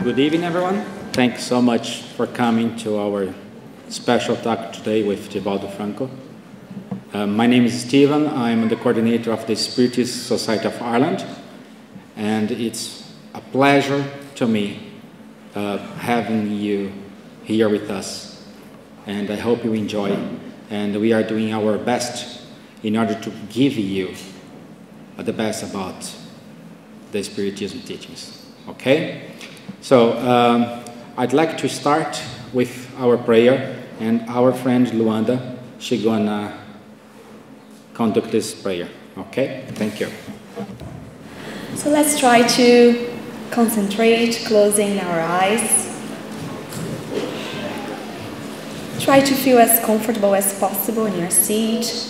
Good evening, everyone. Thanks so much for coming to our special talk today with Divaldo Franco. My name is Stephen. I'm the coordinator of the Spiritist Society of Ireland, and it's a pleasure to me having you here with us, and I hope you enjoy. And we are doing our best in order to give you the best about the Spiritism teachings. Okay? So I'd like to start with our prayer, and our friend Luanda, she's gonna conduct this prayer. Okay? Thank you. So let's try to concentrate, closing our eyes. Try to feel as comfortable as possible in your seat.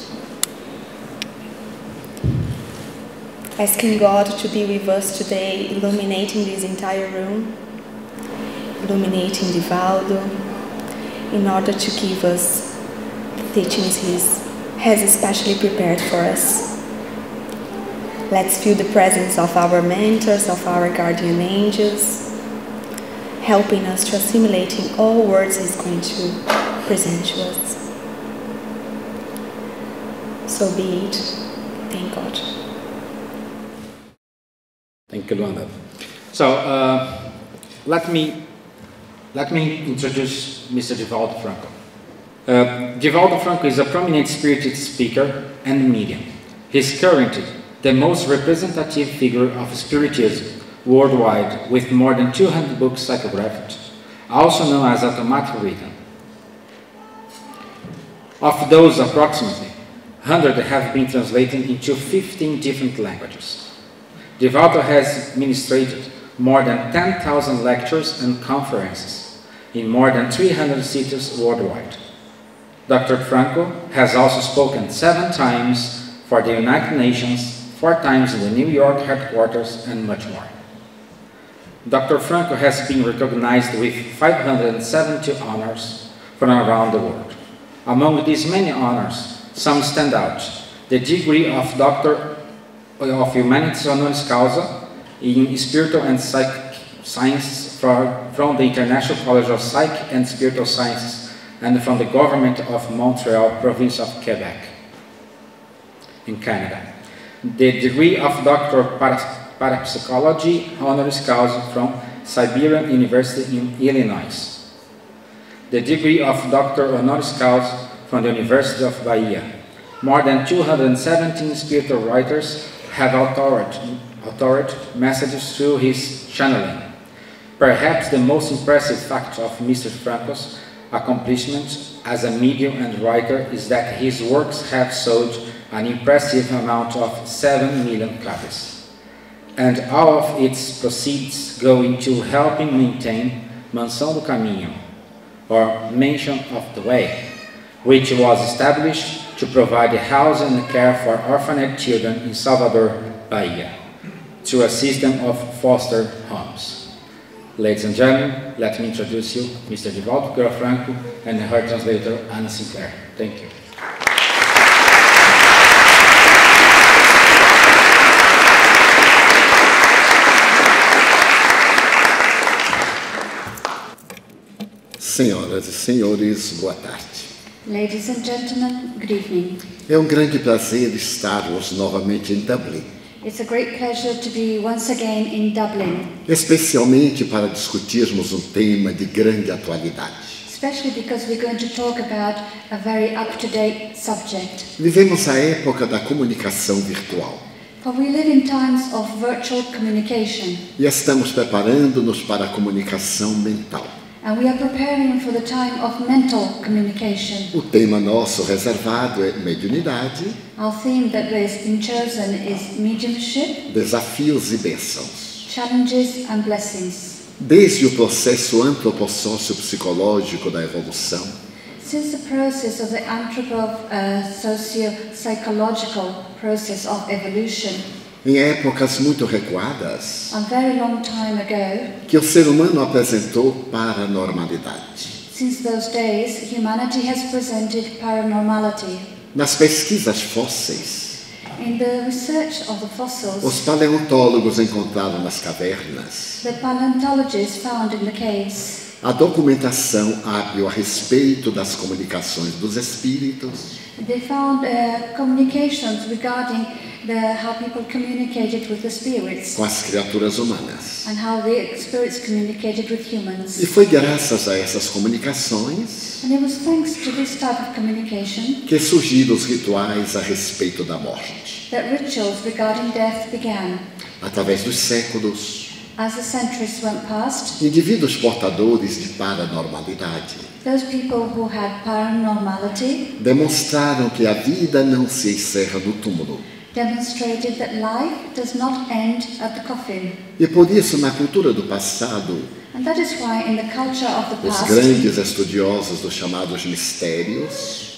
Asking God to be with us today, illuminating this entire room, illuminating Divaldo, in order to give us the teachings He has especially prepared for us. Let's feel the presence of our mentors, of our guardian angels, helping us to assimilating all words He's going to present to us. So be it. Thank God. Thank you, Luanda. So let me introduce Mr. Divaldo Franco. Divaldo Franco is a prominent Spiritist speaker and medium. He is currently the most representative figure of Spiritism worldwide, with more than 200 books psychographed, also known as automatic reading. Of those, approximately 100 have been translated into 15 different languages. Divaldo has administered more than 10,000 lectures and conferences in more than 300 cities worldwide. Dr. Franco has also spoken 7 times for the United Nations, 4 times in the New York headquarters, and much more. Dr. Franco has been recognized with 570 honors from around the world. Among these many honors, some stand out: the degree of Doctor of Humanities Honoris Causa in Spiritual and Psychic Sciences from the International College of Psychic and Spiritual Sciences and from the Government of Montreal, Province of Quebec, in Canada. The degree of Doctor of Parapsychology Honoris Causa from Siberian University in Illinois. The degree of Doctor Honoris Causa from the University of Bahia. More than 217 spiritual writers have authored messages through his channeling. Perhaps the most impressive fact of Mr. Franco's accomplishments as a medium and writer is that his works have sold an impressive amount of 7 million copies, and all of its proceeds go into helping maintain Mansão do Caminho, or Mansion of the Way, which was established to provide housing and care for orphaned children in Salvador, Bahia, through a system of foster homes. Ladies and gentlemen, let me introduce you Mr. Divaldo Franco and her translator, Anna Sinclair. Thank you. Senhoras e senhores, boa tarde. Ladies and gentlemen, good evening. É grande prazer estarmos novamente em Dublin. It's a great pleasure to be once again in Dublin. Especialmente para discutirmos tema de grande atualidade. Especially because we're going to talk about a very up-to-date subject. Vivemos a época da comunicação virtual. For we live in times of virtual communication. E estamos preparando-nos para a comunicação mental. And we are preparing for the time of mental communication. O tema nosso reservado é mediunidade. Our theme that has been chosen is mediumship, desafios e bênçãos. Challenges and blessings. Desde o processo antropossócio-psicológico da evolução, since the process of the socio-psychological process of evolution, em épocas muito recuadas, a very long time ago, que o ser humano apresentou paranormalidade. Since those days, humanity has presented paranormality. Nas pesquisas fósseis, In the research of the Os fossils, paleontólogos encontraram nas cavernas the paleontologists found in the caves a documentação hábil a respeito das comunicações dos espíritos, they found communications regarding how people communicated with the spirits com as criaturas humanas. and how the spirits communicated with humans. E foi graças a essas comunicações And it was thanks to this type of communication que surgiram os rituais a respeito da morte. that rituals regarding death began. Através dos séculos, As the centuries went past, indivíduos portadores de paranormalidade those people who had paranormality demonstraram que a vida não se encerra no túmulo. demonstrated that life does not end at the coffin. E por isso, na cultura do passado, And that is why in the culture of the os past, grandes estudiosos dos chamados mistérios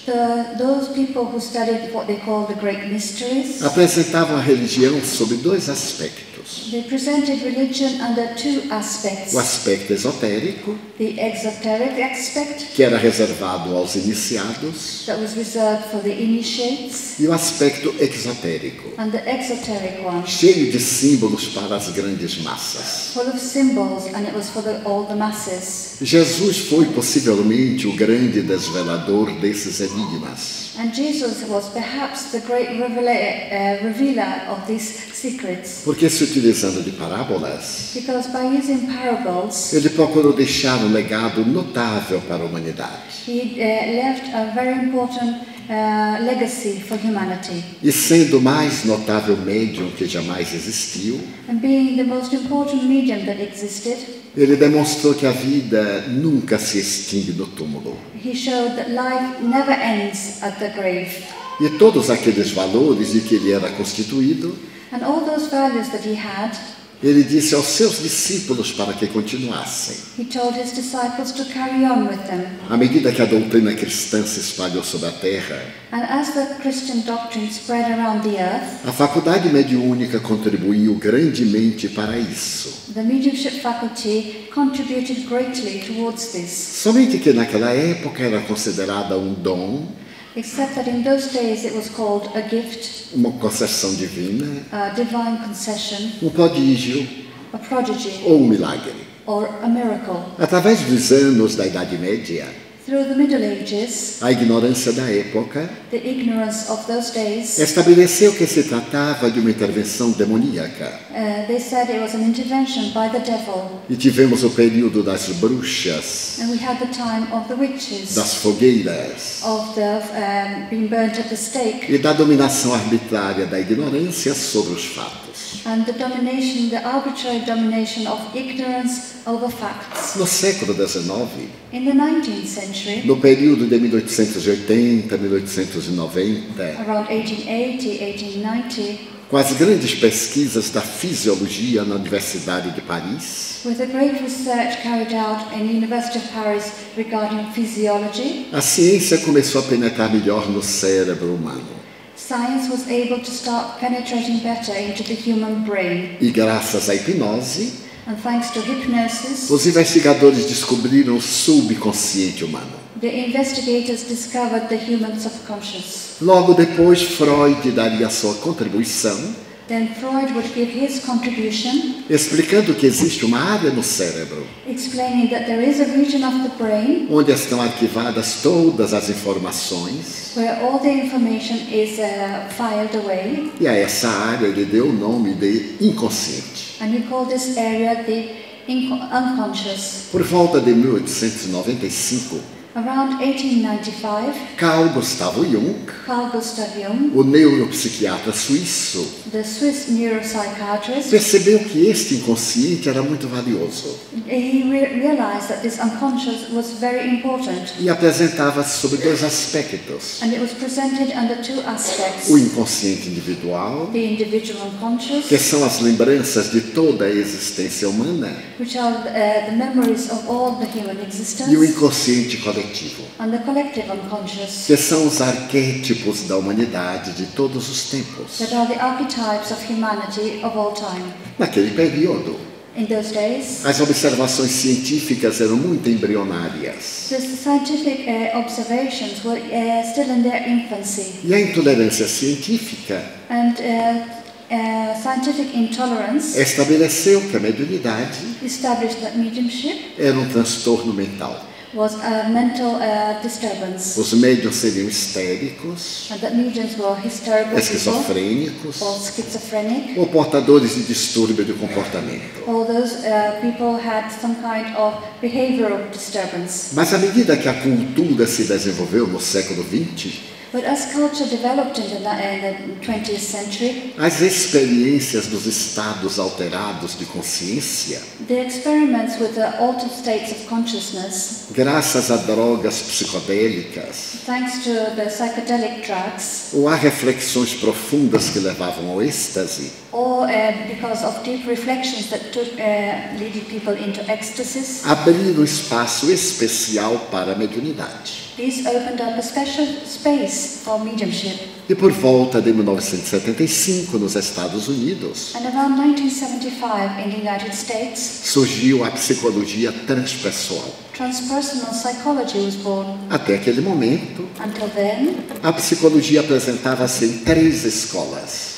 those people who studied what they call the great mysteries, apresentavam a religião sob dois aspectos. they presented religion under two aspects. O aspecto esotérico, The exoteric aspect que era reservado aos iniciados, that was reserved for the initiates, e o aspecto exotérico, and the exoteric one, cheio de símbolos para as grandes massas. full of symbols, and it was for all the masses. Jesus foi possivelmente o grande desvelador desses enigmas. And Jesus was perhaps the great revealer of these secrets, Porque, se utilizando de parábolas, because by using parables, ele procurou deixar um legado notável para a humanidade. he left a very important legacy for humanity. E sendo o mais notável médium que jamais existiu, And being the most important medium that existed, ele demonstrou que a vida nunca se extingue no túmulo. he showed that life never ends at the grave. E todos aqueles valores de que ele era constituído, And all those values that he had, ele disse aos seus discípulos para que continuassem. he told his disciples to carry on with them. À medida que a doutrina cristã se espalhou sobre a terra, And as the Christian doctrine spread around the earth, a faculdade mediúnica contribuiu grandemente para isso. the mediumship faculty contributed greatly towards this. Somente que naquela época era considerada um dom, Except that in those days it was called a gift, uma concessão divina, a divine concession, um prodígio a prodigy, ou um milagre. or a miracle. Através dos anos da Idade Média, Through the Middle Ages, a ignorância da época the ignorance of those days, estabeleceu que se tratava de uma intervenção demoníaca. they said it was an intervention by the devil. E tivemos o período das bruxas, And we had the time of the witches, das fogueiras of the being burnt at the stake, e da dominação arbitrária da ignorância sobre os fatos. and the arbitrary domination of ignorance over facts. No século XIX, In the 19th century, no período de 1880 a 1890, around 1880, 1890, com as grandes pesquisas da fisiologia na Universidade de Paris, with a great research carried out in the University of Paris regarding physiology, a ciência começou a penetrar melhor no cérebro humano. science was able to start penetrating better into the human brain. E graças à hipnose, And thanks to hypnosis, os investigadores descobriram o subconsciente humano. the investigators discovered the human subconscious. Logo depois, Freud daria sua contribuição, Then Freud would give his contribution, explicando que existe uma área no cérebro explaining that there is a region of the brain onde estão arquivadas todas as informações, where all the information is filed away, e a essa área ele deu o nome de inconsciente. and he called this area the unconscious. Por volta de 1895, Around 1895, Carl Gustav Jung, Carl Gustav Jung, o neuropsiquiatra suíço, the Swiss neuropsychiatrist, percebeu que este inconsciente era muito valioso he realized that this unconscious was very important, e apresentava-se sobre dois aspectos: and it was presented under two aspects: o inconsciente individual, the individual unconscious, que são as lembranças de toda a existência humana, which are the memories of all the human e o existence, inconsciente coletivo, and the collective unconscious, que são os arquétipos da humanidade de todos os tempos. that are the archetypes of humanity of all time. Naquele período, in those days. As observações científicas eram muito embrionárias. The scientific observations were still in their infancy, E a intolerância científica and scientific intolerance estabeleceu que a mediunidade established that mediumship era um transtorno mental. was a mental disturbance, Os médiuns seriam histéricos, and that mediums were hysterical people, esquizofrênicos or schizophrenic, ou portadores de distúrbio de comportamento. all those people had some kind of behavioral disturbance. Mas à medida que a cultura se desenvolveu no século XX, But as culture developed in the 20th century, as experiências dos estados alterados de consciência, the experiments with the altered states of consciousness, graças a drogas psicodélicas thanks to the psychedelic drugs, ou a reflexões profundas que levavam ao êxtase, or because of deep reflections that leading people into ecstasies, abriram espaço especial para a mediunidade. these opened up a special space for mediumship. E por volta de 1975, nos Estados Unidos, And around 1975 in the United States, surgiu a psicologia transpessoal. transpersonal psychology was born. Até aquele momento, Until then, a psicologia apresentava-se em 3 escolas.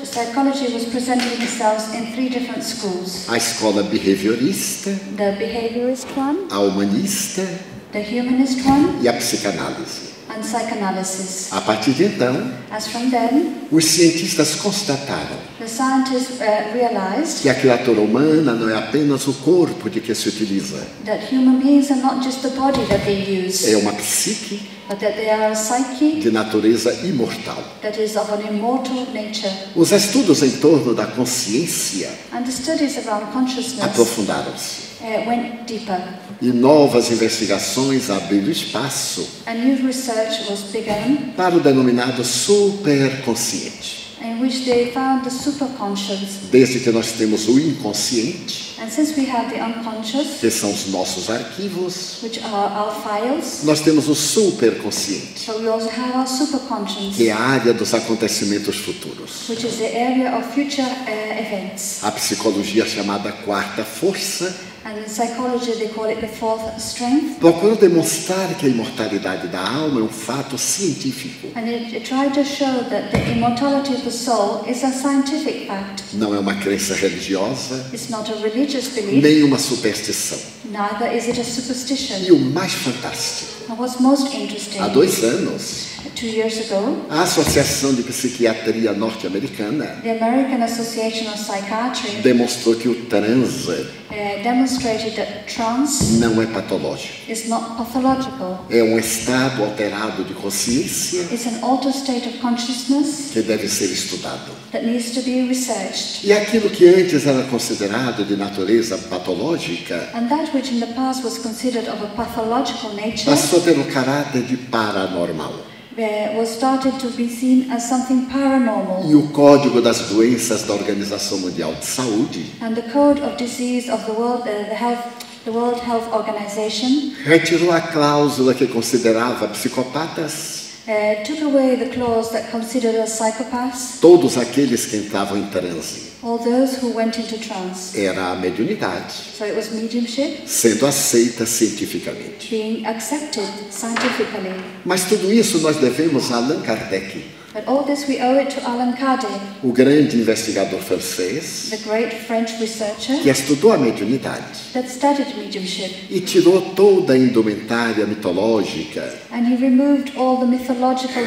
psychology was presenting themselves in 3 different schools. A escola behaviorista, The behaviorist one, a humanista the humanist one, e a psicanálise. and psychoanalysis. A partir de então, As from then, os cientistas constataram the scientists realized que a criatura humana não é apenas o corpo de que se utiliza, that human beings are not just the body that they use, é uma psique but that they are a psyche de natureza imortal. that is of an immortal nature. Os estudos em torno da consciência And the studies around consciousness aprofundaram-se went deeper, e novas investigações abriram espaço and new research was begun para o denominado superconsciente. in which they found the superconscious. Desde que nós temos o inconsciente, And since we have the unconscious, que são os nossos arquivos, which are our files, nós temos o superconsciente, so we also have our superconscious, que é a área dos acontecimentos futuros. which is the area of future events. A psicologia chamada quarta força And in psychology, they call it the fourth strength. procura demonstrar que a imortalidade da alma é um fato científico, And it tried to show that the immortality of the soul is a scientific fact. não é uma crença religiosa, It's not a religious belief, nem uma superstição. neither is it a superstition. E o mais fantástico, And what's most interesting, há 2 anos, 2 years ago, a Associação de Psiquiatria Norte-Americana the American Association of Psychiatry demonstrou que o transe demonstrated that trance não é patológico. is not pathological. É um estado alterado de consciência It's an altered state of consciousness que deve ser estudado. that needs to be researched. E aquilo que antes era considerado de natureza patológica And that which in the past was considered of a pathological nature passou a ter um caráter de paranormal. was started to be seen as something paranormal. E o Código das Doenças da Organização Mundial de Saúde And the code of disease of the World Health Organization retirou a cláusula que considerava psicopatas took away the clause that considered as psychopaths todos aqueles que entravam em transe. all those who went into trance. Era a mediunidade So it was mediumship sendo aceita cientificamente. being accepted scientifically. Mas tudo isso nós devemos a Allan Kardec, But all this we owe it to Allan Kardec, o grande investigador francês the great French researcher que estudou a mediunidade that studied mediumship. e tirou toda a indumentária mitológica, And he removed all the mythological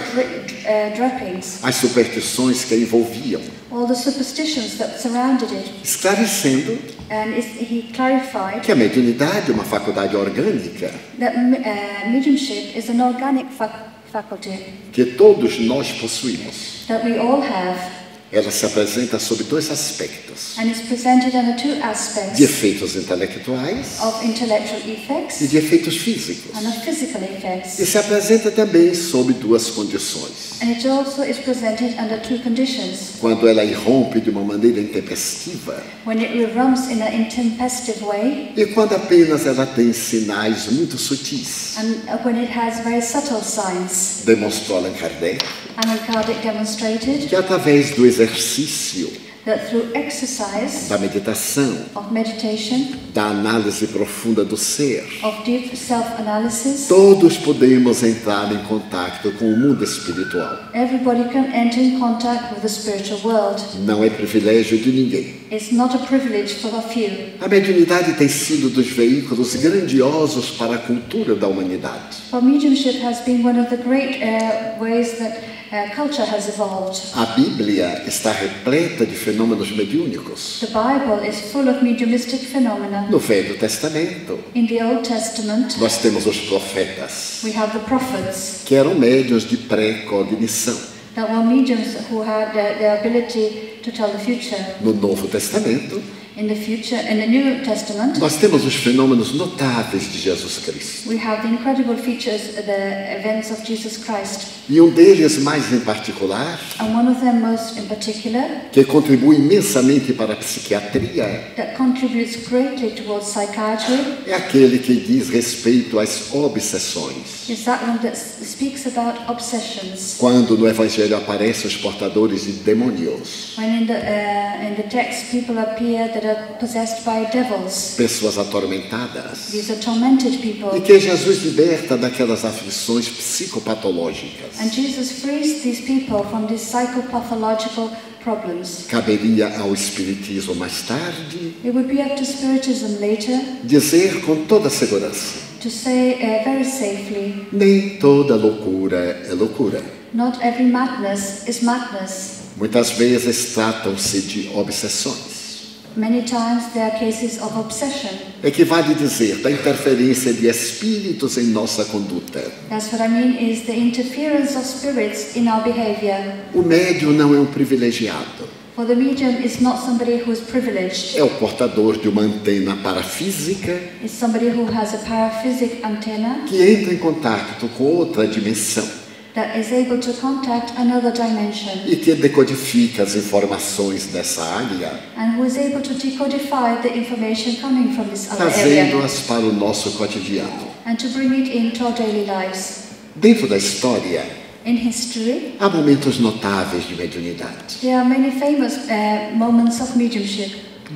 droppings, as superstições que a envolviam, all the superstitions that surrounded it. esclarecendo And he clarified que a mediunidade é uma faculdade orgânica that mediumship is an organic faculty que todos nós possuímos. that we all have, Ela se apresenta sob 2 aspectos: and is presented under 2 de aspects efeitos intelectuais of intellectual e effects de efeitos físicos. and of physical E effects. se apresenta também sob 2 condições: And it also is presented under 2 conditions. quando ela irrompe de uma maneira intempestiva When it erupts in an intempestive way, e quando apenas ela tem sinais muito sutis. and when it has very subtle signs. Demonstrou Allan Kardec Allan Kardec demonstrated que através do exercício that through exercise da meditação, of meditation, da análise profunda do ser, of deep self-analysis, todos podemos entrar em contato com o mundo espiritual. everybody can enter in contact with the spiritual world. Não é privilégio de ninguém. It's not a privilege for a few. A mediunidade tem sido dos veículos grandiosos para a cultura da humanidade. For mediumship has been one of the great ways that culture has evolved. A Bíblia está repleta de fenômenos mediúnicos. The Bible is full of mediumistic phenomena. No Velho Testamento, In the Old Testament, nós temos os profetas, we have the prophets que eram médiuns de pré-cognição. that were mediums who had the ability to tell the future. No Novo Testamento, In the New Testament, nós temos os fenômenos notáveis de Jesus Cristo. we have the incredible features, the events of Jesus Christ. E um deles, mais em particular, And one of them most in particular, que contribui imensamente para a psiquiatria, that contributes greatly towards psychiatry, é aquele que diz respeito às obsessões. is that one that speaks about obsessions. Quando no Evangelho aparecem os portadores de demônios, When in the text people appear that are possessed by devils, pessoas atormentadas, these are tormented people. e que Jesus liberta daquelas aflições psicopatológicas. And Jesus frees these people from these psychopathological problems. Caberia ao Espiritismo mais tarde It would be up to Spiritism later dizer com toda segurança: to say very safely, nem toda loucura é loucura. not every madness is madness. Muitas vezes tratam-se de obsessões. Many times there are cases of obsession. Equivale dizer da interferência de espíritos em nossa conduta. That's what I mean, is the interference of spirits in our behavior. O médium não é um privilegiado. For the medium is not somebody who is privileged. É o portador de uma antena parafísica It's somebody who has a paraphysic antenna que entra em contato com outra dimensão that is able to contact another dimension, e que decodifica as informações dessa área, and who is able to decodify the information coming from this other area trazendo-as para o nosso cotidiano. and to bring it into our daily lives. Dentro da história, In history, há momentos notáveis de mediunidade. there are many famous moments of mediumship.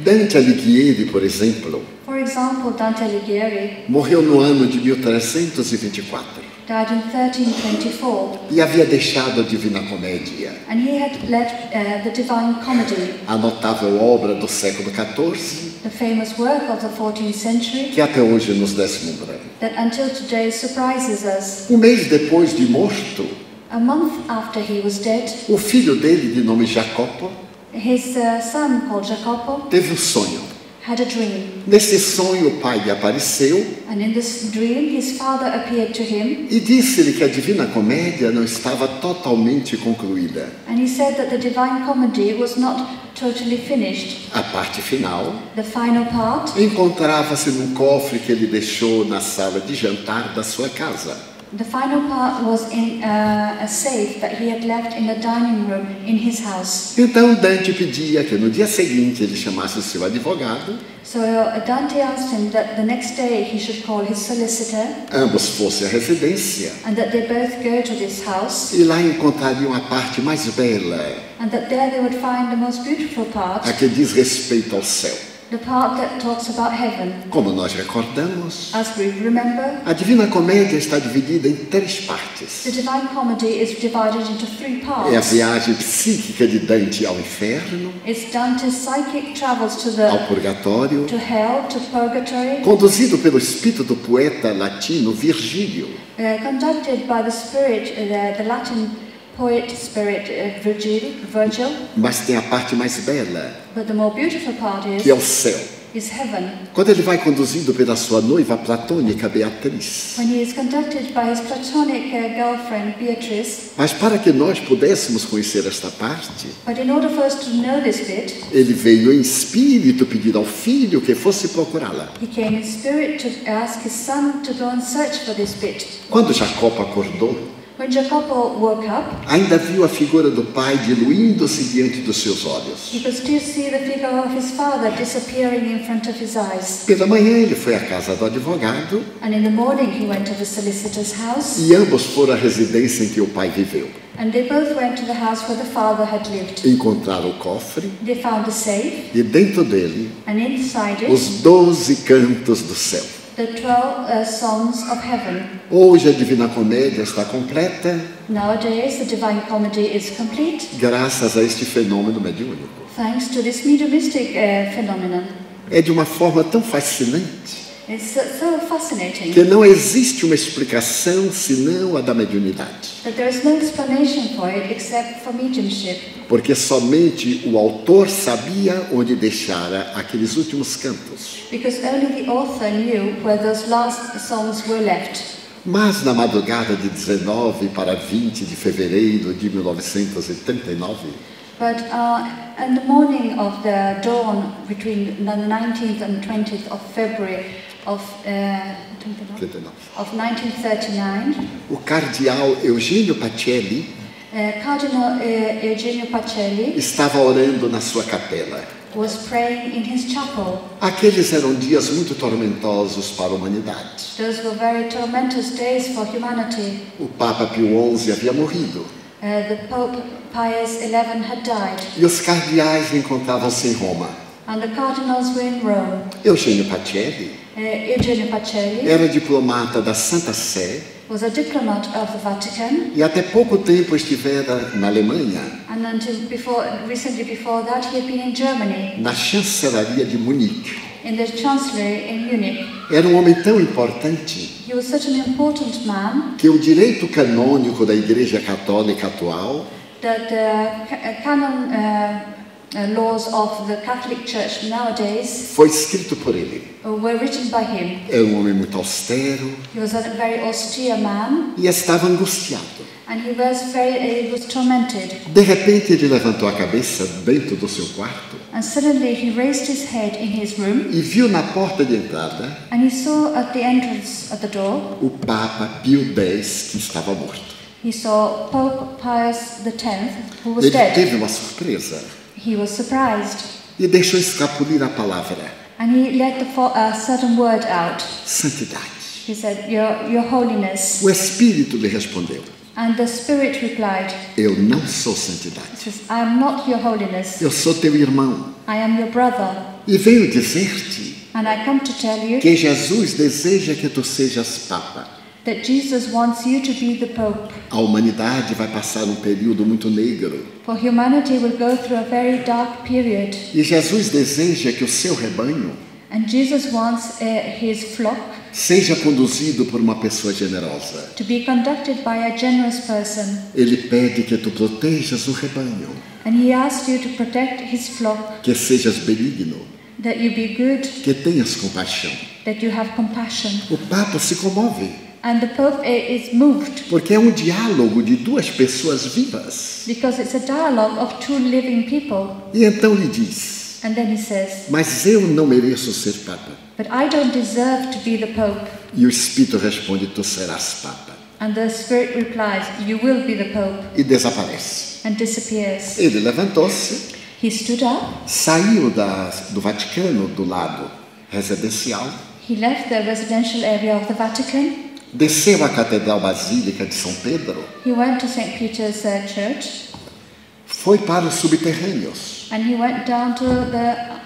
Dante Alighieri, por exemplo, For example, Dante Alighieri morreu no ano de 1324 died in 1324, e havia deixado a Divina Comédia, and he had left the Divine Comedy, a notável obra do século XIV, the famous work of the 14th century, que até hoje nos deslumbra. that until today surprises us. Um mês depois de morto, A month after he was dead, o filho dele, de nome Jacopo, his son, called Jacopo, teve um sonho. had a dream. Nesse sonho, o pai lhe apareceu And in this dream, his father appeared to him, e disse-lhe que a Divina Comédia não estava totalmente concluída. and he said that the Divine Comedy was not totally finished. A parte final The final part encontrava-se num cofre que ele deixou na sala de jantar da sua casa. The final part was in a safe that he had left in the dining room in his house. Então Dante pedia que no dia seguinte ele chamasse o seu advogado, So Dante asked him that the next day he should call his solicitor ambos fossem à residência and that they both go to this house e lá encontrariam a parte mais bela, and that there they would find the most beautiful part, a que diz respeito ao céu. the part that talks about heaven. Como nós recordamos, As we remember, a Divina Comédia está dividida em 3 partes. the Divine Comedy is divided into 3 É a parts. viagem psíquica de Dante ao inferno, It's Dante's psychic travels to ao purgatório, to hell, to purgatory, conduzido pelo espírito do poeta latino Virgílio, conducted by the spirit, the Latin poet spirit Virgil. mas tem a parte mais bela, But the more beautiful part que é o céu. is heaven, Quando ele vai conduzido pela sua noiva platônica Beatriz. when he is conducted by his platonic girlfriend Beatrice. Mas para que nós pudéssemos conhecer esta parte, But in order for us to know this bit, ele veio em espírito pedir ao filho que fosse procurá-la. he came in spirit to ask his son to go and search for this bit. Quando Jacopo acordou, When Jacopo woke up, ainda viu a figura do pai diluindo-se diante dos seus olhos. he could still see the figure of his father disappearing in front of his eyes. Pela manhã ele foi à casa do advogado And in the morning he went to the solicitor's house, e ambos foram à residência em que o pai viveu. and they both went to the house where the father had lived. Encontraram o cofre They found the safe, e dentro dele and inside it, os 12 cantos do céu. the 12 songs of heaven. Hoje a Divina Comédia está completa Nowadays, the Divine Comedy is complete graças a este fenômeno mediúnico. thanks to this mediumistic phenomenon. É de uma forma tão fascinante It's so fascinating que não existe uma explicação senão a da mediunidade. that there is no explanation for it except for mediumship, Porque somente o autor sabia onde deixara aqueles últimos cantos. because only the author knew where those last songs were left. Mas na madrugada de 19 para 20 de fevereiro de 1939, But in the morning of the dawn between the 19th and 20th of February of 1939, o cardeal Eugênio Pacelli Cardinal Eugenio Pacelli estava orando na sua capela. was praying in his chapel. Aqueles eram dias muito tormentosos para a humanidade. Those were very tormentous days for humanity. O Papa Pio XI havia morrido The Pope Pius XI had died, e os cardeais encontravam-se em Roma. and the cardinals were in Rome. Eugênio Pacelli Eugenio Pacelli era diplomata da Santa Sé was a diplomat of the Vatican, e até pouco tempo estivera na Alemanha, and recently before that, he had been in Germany, na chancelaria de Munique. in the chancellery in Munich. Era um homem tão importante He was such an important man que o direito canônico da Igreja Católica atual that the canon laws of the Catholic Church nowadays foi escrito por ele. were written by him. Era um homem muito austero He was a very austere man, e estava angustiado. and he was tormented. De repente ele levantou a cabeça dentro do seu quarto And suddenly he raised his head in his room, e viu na porta de entrada and he saw at the entrance at the door, o Papa Pio X, que estava morto. he saw Pope Pius X, who was Ele dead. teve uma surpresa He was surprised, e deixou escapulir a palavra and he let a certain word out. santidade. He said, Your Holiness. O Espírito lhe respondeu: And the Spirit replied, eu não sou santidade, he says, I am not your holiness, eu sou teu irmão. I am your brother. E venho dizer-te And I come to tell you que Jesus deseja que tu sejas Papa. that Jesus wants you to be the Pope. A humanidade vai passar um período muito negro For humanity will go through a very dark period. e Jesus deseja que o seu rebanho And Jesus wants his flock seja conduzido por uma pessoa generosa. to be conducted by a generous person. Ele pede que tu protejas o rebanho, And he asks you to protect his flock, que sejas benigno, that you be good, que tenhas compaixão. that you have compassion. O Papa se comove, And the Pope is moved porque é um diálogo de duas pessoas vivas. because it's a dialogue of two living people. E então lhe diz: And then he says, mas eu não mereço ser Papa. but I don't deserve to be the Pope. E o Espírito responde: tu serás Papa. And the Spirit replies, you will be the Pope, E desaparece. and disappears. Ele levantou-se, He stood up, saiu do Vaticano, do lado residencial, he left the residential area of the Vatican, desceu à Catedral Basílica de São Pedro, he went to St. Peter's Church, foi para os subterrâneos, and he went down to the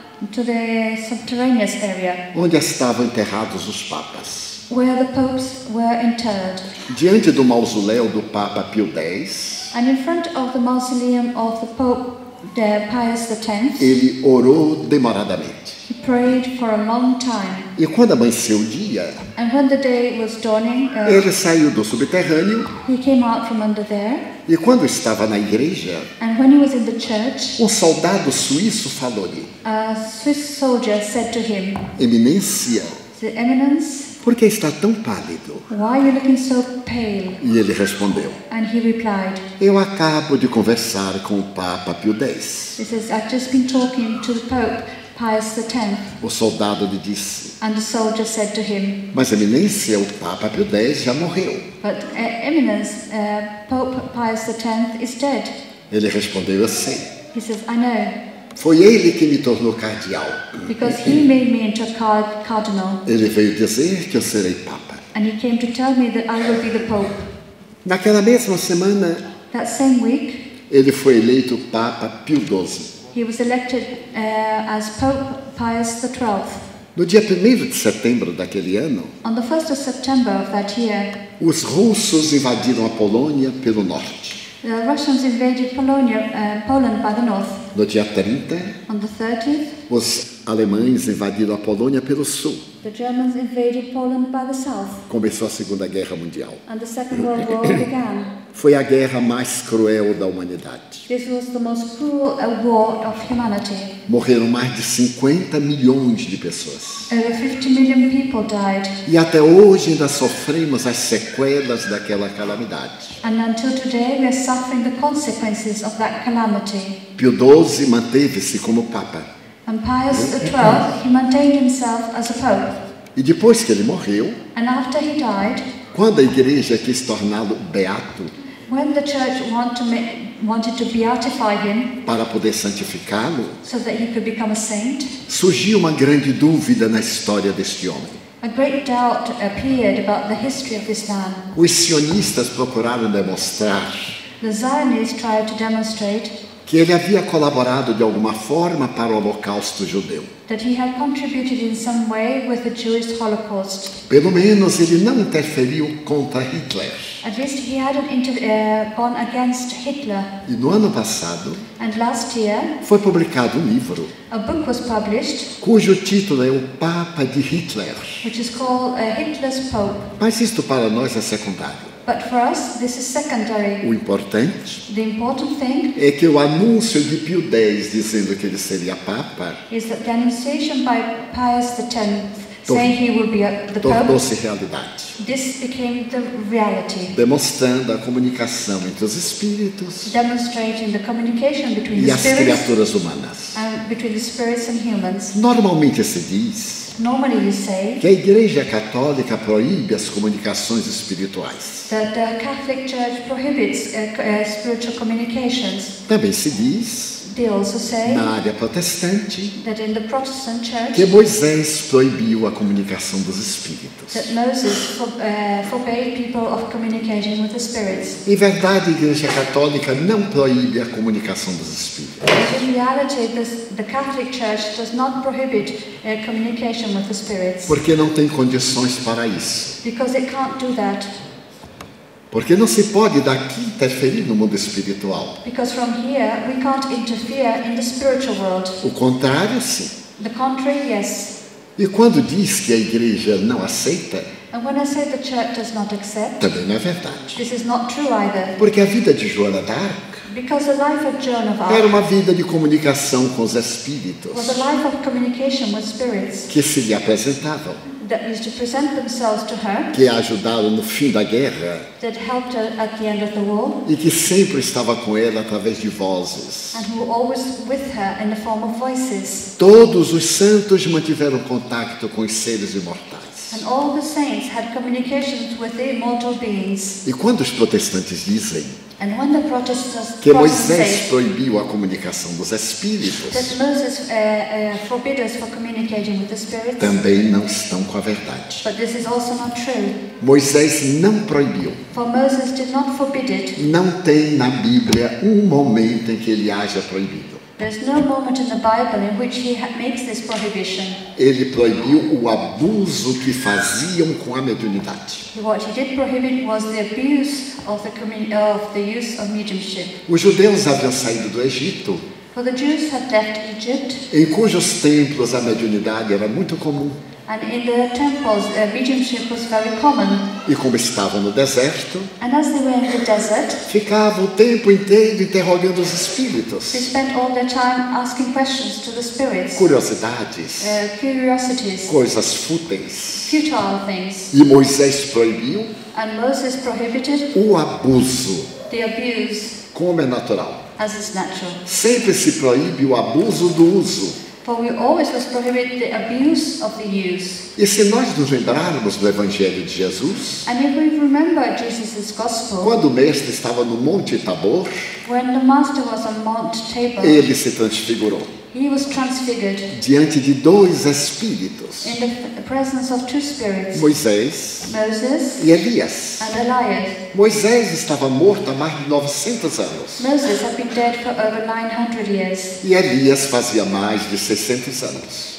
subterraneous area onde estavam enterrados os papas. where the popes were interred. Diante do mausoléu do Papa Pio X, And in front of the mausoleum of the Pope Pius X, ele orou demoradamente. he prayed for a long time. E quando amanheceu o dia, And when the day was dawning, ele saiu do subterrâneo he came out from under there. e quando estava na igreja, And when he was in the church, um soldado suíço falou-lhe: a Swiss soldier said to him, Eminência, "The Eminence, por que está tão pálido? why are you looking so pale?" E ele respondeu: And he replied, eu acabo de conversar com o Papa Pio X. he says, "I've just been talking to the Pope Pius X. O soldado lhe disse: And the soldier said to him, mas Eminência, o Papa Pio X já morreu. but Eminence, Pope Pius X is dead. Ele respondeu assim: He says, I know, foi ele que me tornou cardeal. because he made me into a cardinal, Ele veio dizer que eu serei Papa. and he came to tell me that I will be the Pope. Naquela mesma semana, That same week, ele foi eleito Papa Pio XII. he was elected as Pope Pius XII. No dia 1º de setembro daquele ano, On the 1st of September of that year, os russos invadiram a Polônia pelo norte. the Russians invaded Poland by the north. No dia 30, On the 30th, os alemães invadiram a Polônia pelo sul. the Germans invaded Poland by the south, Começou a Segunda Guerra Mundial. and the Second World War began. Foi a guerra mais cruel da humanidade. This was the most cruel war of humanity. Morreram mais de 50 milhões de pessoas. Over 50 million people died, E até hoje ainda sofremos as sequelas daquela calamidade. and until today we are suffering the consequences of that calamity. Pio XII manteve-se como Papa. And Pius XII, he maintained himself as a pope. E depois que ele morreu, And after he died, quando a igreja quis torná-lo beato when the church wanted to beatify him para poder santificá-lo, so that he could become a saint, surgiu uma grande dúvida na história deste homem. a great doubt appeared about the history of this man. Os sionistas procuraram demonstrar The Zionists tried to demonstrate que ele havia colaborado de alguma forma para o holocausto judeu. that he had contributed in some way with the Jewish Holocaust. Pelo menos ele não interferiu contra Hitler. At least he hadn't gone against Hitler. E no ano passado And last year, foi publicado um livro a book was published cujo título é O Papa de Hitler. which is called Hitler's Pope. Mas isto para nós é secundário. But for us, this is secondary. O importante The important thing é que o anúncio de Pio X dizendo que ele seria Papa is that the annunciation by Pius X saying he will be the Pope, tornou-se realidade, this became the reality, demonstrando a comunicação entre os espíritos demonstrating the communication between e the as spirits criaturas humanas. and between the spirits and humans. Normalmente se diz Normally we say que a Igreja Católica proíbe as comunicações espirituais. that the Catholic Church prohibits spiritual communications. Também se diz, They also say na área protestante, that in the Protestant Church que Moisés proibiu a comunicação dos espíritos. that Moses forbade people of communicating with the spirits. Em verdade, a Igreja Católica não proíbe a comunicação dos espíritos. But in reality, the Catholic Church does not prohibit communication with the spirits Porque não tem condições para isso. because it can't do that. Porque não se pode daqui interferir no mundo espiritual. Because from here, we can't interfere in the spiritual world. O contrário, sim. The contrary, yes. E quando diz que a igreja não aceita, And when I say the church does not accept, também não é verdade. this is not true either. Porque a vida de Joana d'Arc Because the life of Joan of era Arc uma vida de comunicação com os espíritos was a life of communication with spirits que se lhe apresentavam, that used to present themselves to her, que a ajudaram no fim da guerra that helped her at the end of the war, e que sempre estava com ela através de vozes. and who were always with her in the form of voices. Todos os santos mantiveram contato com os seres imortais. And all the saints had communications with the immortal beings. E quando os protestantes dizem And when the Protestants que Moisés say proibiu a comunicação dos espíritos, that Moses forbid us for communicating with the spirits, também não estão com a verdade. but this is also not true. Moisés não proibiu. For Moses did not forbid it. Não tem na Bíblia um momento em que ele haja proibido. There's no moment in the Bible in which he makes this prohibition. Ele proibiu o abuso que faziam com a mediunidade. What he did prohibit was the abuse of the use of mediumship. Os judeus haviam saído do Egito, For the Jews had left Egypt, em cujos templos a mediunidade era muito comum. and in the temples, mediumship was very common. E como estavam no deserto, And as they were in the desert, ficavam o tempo inteiro interrogando os espíritos. they spent all their time asking questions to the spirits, Curiosidades, curiosities, coisas fúteis. futile things. E Moisés proibiu And Moses prohibited o abuso, the abuse, como é natural. as is natural. Sempre se proíbe o abuso do uso. For we always must prohibit the abuse of the youth. E se nós nos lembrarmos do Evangelho de Jesus, And if we remember Jesus' gospel, quando o mestre estava no Monte Tabor, when the master was on Mount Tabor, ele se transfigurou he was transfigured diante de dois espíritos, in the presence of two spirits, Moisés Moses e Elias. and Elias. Moisés estava morto há mais de 900 anos Moses had been dead for over 900 years. e Elias fazia mais de 600 anos.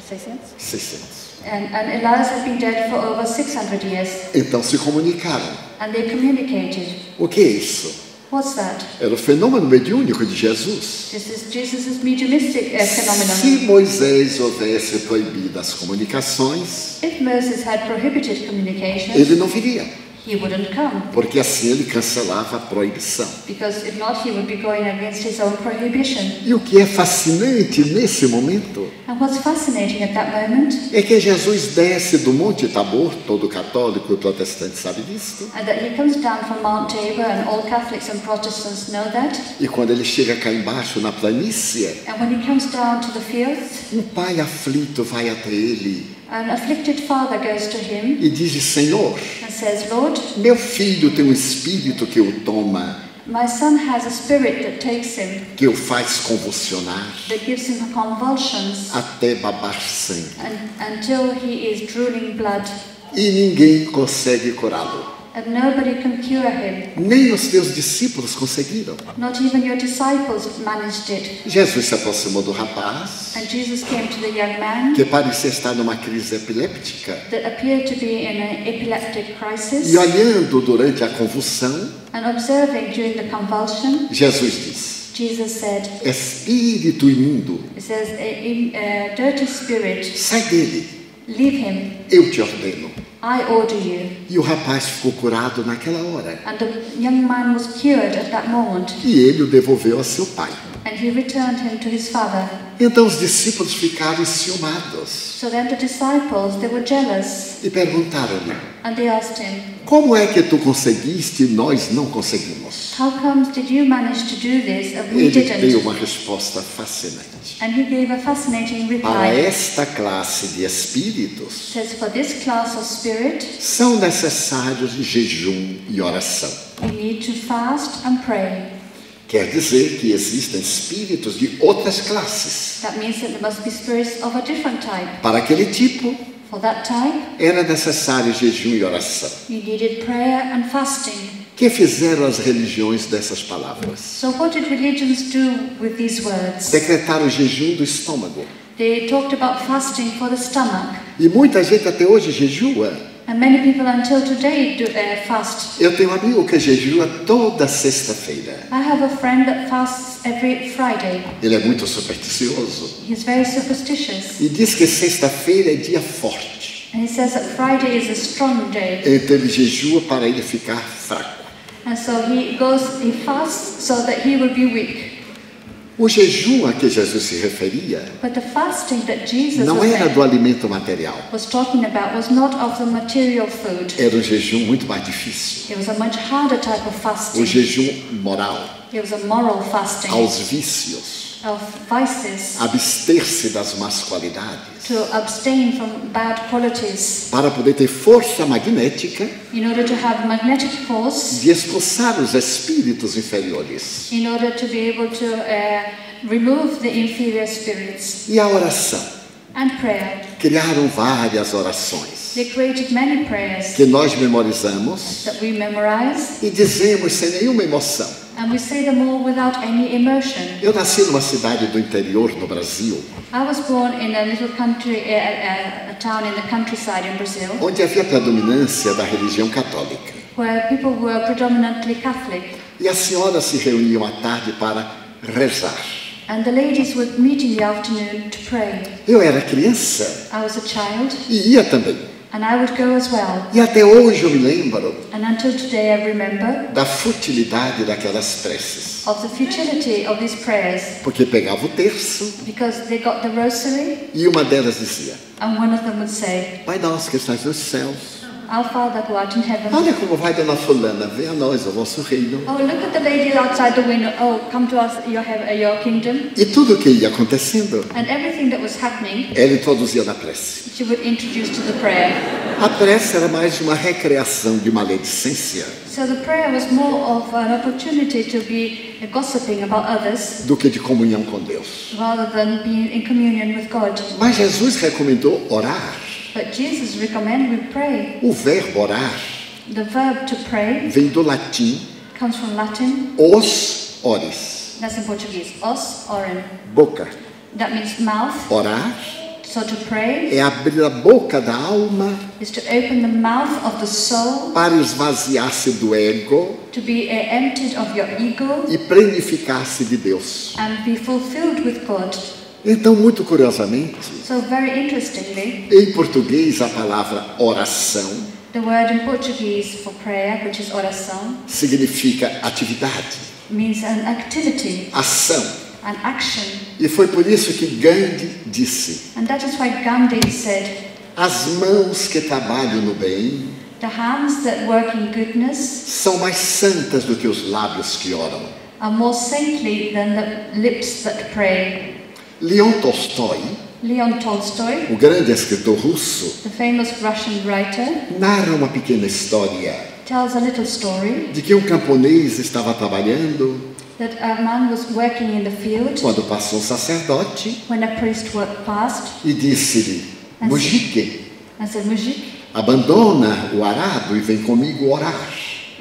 600? 600. And Elias had been dead for over 600 years. Então se comunicaram. And they communicated. O que é isso? What's that? Era o fenômeno mediúnico de Jesus. This is Jesus' mediumistic Se phenomenon. Moisés houvesse proibido as comunicações, If Moses had prohibited communication, ele não viria, he wouldn't come. porque assim ele cancelava a proibição. Because if not, he would be going against his own prohibition. E o que é fascinante nesse momento And what's fascinating at that moment, é que Jesus desce do Monte Tabor, todo católico e protestante sabe disso, and that he comes down from Mount Tabor, and all Catholics and Protestants know that. e quando ele chega cá embaixo na planície, And when he comes down to the fields, um pai aflito vai até ele an afflicted father goes to him e diz: Senhor, and says, Lord, meu filho tem um espírito que o toma, my son has a spirit that takes him, que o faz convulsionar that gives him convulsions até babar sangue, until he is drooling blood, e ninguém consegue curá-lo. and nobody can cure him. Nem os teus discípulos conseguiram. Not even your disciples managed it. Jesus se aproximou do rapaz, And Jesus came to the young man que parecia estar numa crise epiléptica, that appeared to be in an epileptic crisis, e olhando durante a convulsão, and observing during the convulsion, Jesus disse: Jesus said, Espírito imundo, it says, a dirty spirit, sai dele, leave him, eu te ordeno. I order you. E o rapaz ficou curado naquela hora, And the young man was cured at that moment, e ele o devolveu a seu pai. and he returned him to his father. Então os discípulos ficaram enciumados So then the disciples, they were jealous, e perguntaram-lhe: and they asked him, Como é que tu conseguiste e nós não conseguimos? how comes did you manage to do this and we Ele deu didn't? uma resposta fascinante. And he gave a fascinating Para reply. esta classe de espíritos, It says, for this class of spirit, são necessários jejum e oração. you need to fast and pray. Quer dizer que existem espíritos de outras classes. That means that there must be spirits of a different type. Para aquele tipo, For that type, era necessário jejum e oração. you needed prayer and fasting. Que fizeram as religiões dessas palavras? So what did religions do with these words? Decretaram o jejum do estômago. They talked about fasting for the stomach. E muita gente até hoje jejua. And many people until today do fast. Eu tenho um amigo que jejua toda sexta-feira. I have a friend that fasts every Friday. Ele é muito supersticioso He's very superstitious. e diz que sexta-feira é dia forte. And he says that Friday is a strong day. Então ele jejua para ele ficar fraco. And so he fasts so that he will be weak. O jejum a que Jesus se referia But the fasting that Jesus não era do alimento material. was talking about was not of the material food. Era um jejum muito mais difícil. It was a much harder type of O fasting. jejum moral, It was a moral fasting aos vícios, of vices, abster-se das más qualidades, to abstain from bad qualities para poder ter força magnética in order to have magnetic force, de expulsar os espíritos inferiores. in order to be able to remove the inferior spirits. E a oração? And prayer. Criaram várias orações They created many prayers que nós memorizamos that we memorize, e dizemos sem nenhuma emoção. and we say them all without any emotion. Eu nasci numa cidade do interior no Brasil, I was born in a little country, a town in the countryside in Brazil, onde havia predominância da religião católica. where people were predominantly Catholic, E as senhoras se reuniam à tarde para rezar. and the ladies would meet in the afternoon to pray. Eu era criança I was a child, e ia também. and I would go as well. E até hoje eu me lembro And until today I remember da futilidade daquelas preces. of the futility of these prayers, Porque pegava o terço because they got the rosary, e uma delas dizia: and one of them would say, Pai nosso que estás nos céus, Our Father who art in heaven. Olha como vai Dona Fulana, venha a nós, ao vosso reino. Oh, look at the lady outside the window. Oh, come to us, your kingdom. E tudo o que ia acontecendo, And everything that was happening, ela introduzia na prece. she would introduce to the prayer. A prece era mais uma recreação de maledicência So the prayer was more of an opportunity to be gossiping about others do que de comunhão com Deus. rather than being in communion with God. Mas Jesus recomendou orar. But Jesus recommended we pray. O verbo orar The verb to pray vem do latim comes from Latin. os ores, That's in Portuguese. Os oren. boca. That means mouth. Orar So to pray é abrir a boca da alma is to open the mouth of the soul, para esvaziar-se do ego to be emptied of your ego e plenificar-se de Deus. and be fulfilled with God. Então, muito curiosamente, So very interestingly, em português a palavra oração the word in Portuguese for prayer, which is oração, significa atividade, means an activity, ação. an action. E foi por isso que Gandhi disse: And that is why Gandhi said, as mãos que trabalham no bem the hands that work in goodness são mais santas do que os lábios que oram. are more saintly than the lips that pray. Leon Tolstói, Leon Tolstoy, o grande escritor russo, the famous Russian writer, narra uma pequena história tells a little story de que um camponês estava trabalhando that a man was working in the field quando passou um sacerdote when a priest walked past e disse-lhe: Mujike, and said, Mujik, abandona o arado e vem comigo orar.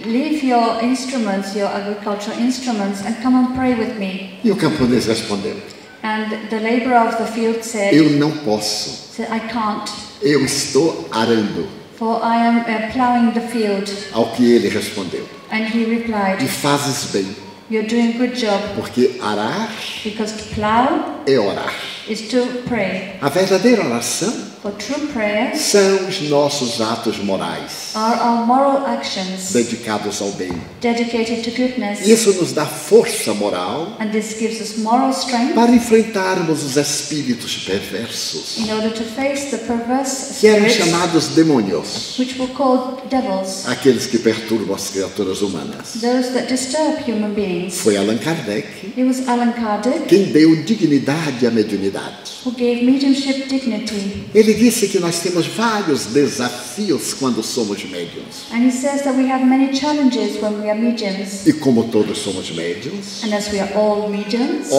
leave your instruments, your agricultural instruments, and come and pray with me. E o camponês respondeu: And the laborer of the field said, eu não posso, I can't, eu estou arando. for I am plowing the field. Ao que ele respondeu: And he replied, e fazes bem, you're doing a good job, porque arar because to plow é orar. is to pray. A verdadeira oração For true prayer são os nossos atos morais are our moral actions dedicados ao bem. dedicated to goodness. Isso nos dá força moral And this gives us moral strength para enfrentarmos os espíritos perversos, in order to face the perverse que eram spirits, chamados demônios, which were called devils, aqueles que perturbam as criaturas humanas. those that disturb human beings. Foi Allan Kardec It was Allan Kardec quem deu dignidade à mediunidade. who gave mediumship dignity. Ele disse que nós temos vários desafios quando somos médiuns. And he says that we have many challenges when we are mediums. E como todos somos médiuns, And as we are all mediums,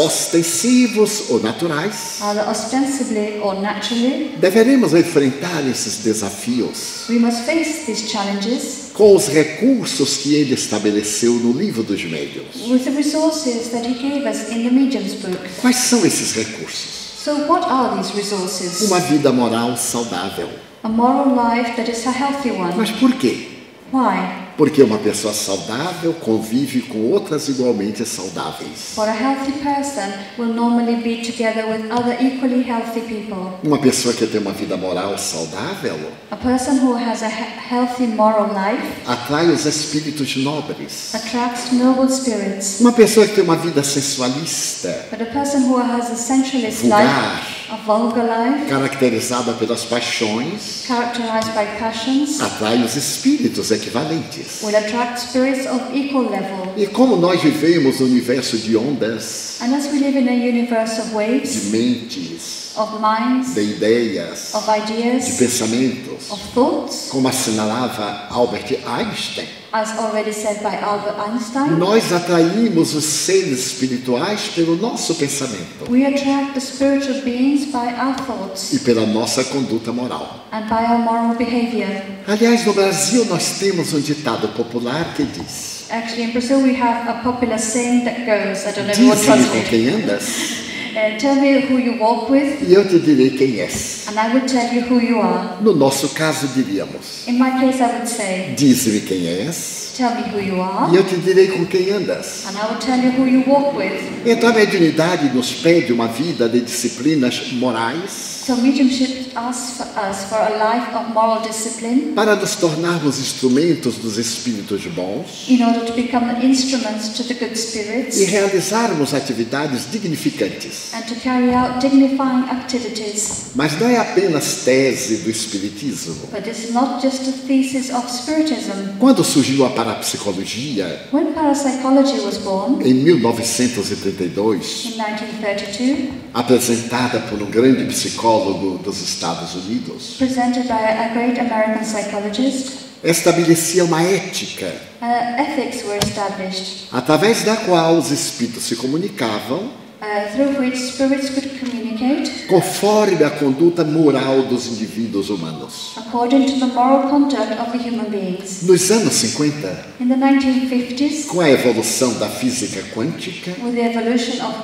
ostensivos ou naturais, either ostensibly or naturally, deveremos enfrentar esses desafios we must face these challenges com os recursos que ele estabeleceu no livro dos médiuns. with the resources that he gave us in the medium's book. Quais são esses recursos? So what are these resources? Uma vida moral saudável. A moral life that is a healthy one. Mas por quê? Why? Porque uma pessoa saudável convive com outras igualmente saudáveis. For a healthy person will normally be together with other equally healthy people. Uma pessoa que tem uma vida moral saudável A person who has a healthy moral life atrai os espíritos nobres. attracts noble spirits. Uma pessoa que tem uma vida sensualista, But a person who has a sensualist vulgar, life, a vulgar life, caracterizada pelas paixões, characterized by passions, atrai os espíritos equivalentes. will attract spirits of equal level. E como nós vivemos no universo de ondas, And as we live in a universe of de waves, mentes, of minds, de ideias, of de ideas, pensamentos, of thoughts, como assinalava Albert Einstein, as already said by Albert Einstein, nós atraímos os seres espirituais pelo nosso pensamento we attract the spiritual beings by our thoughts e pela nossa conduta moral. and by our moral behavior. Aliás, no Brasil nós temos um ditado popular que diz: Actually, in Brazil we have a popular saying that goes, I don't know if you want to dize-me com translate. quem andas Tell me who you walk with, e eu te direi quem és. and I will tell you who you are. No nosso caso diríamos: In my case, I would say, dize-me quem és tell me who you are, e eu te direi com quem andas. and I will tell you who you walk with. Então a mediunidade nos pede uma vida de disciplinas morais, So mediumship asks us for a life of moral discipline para nos tornarmos instrumentos dos espíritos bons in order to become instruments to the good spirits e realizarmos atividades dignificantes. and to carry out dignifying activities. Mas não é apenas tese do espiritismo. But this is not just a thesis of Spiritism. Quando surgiu a parapsicologia, When parapsychology was born em 1932, in 1932, apresentada por um grande psicólogo dos Estados Unidos, presented by a great American psychologist, estabelecia uma ética ethics were established através da qual os espíritos se comunicavam through which spirits could communicate conforme a conduta moral dos indivíduos humanos. according to the moral conduct of the human beings. Nos anos 50, In the 1950s, com a evolução da física quântica, with the evolution of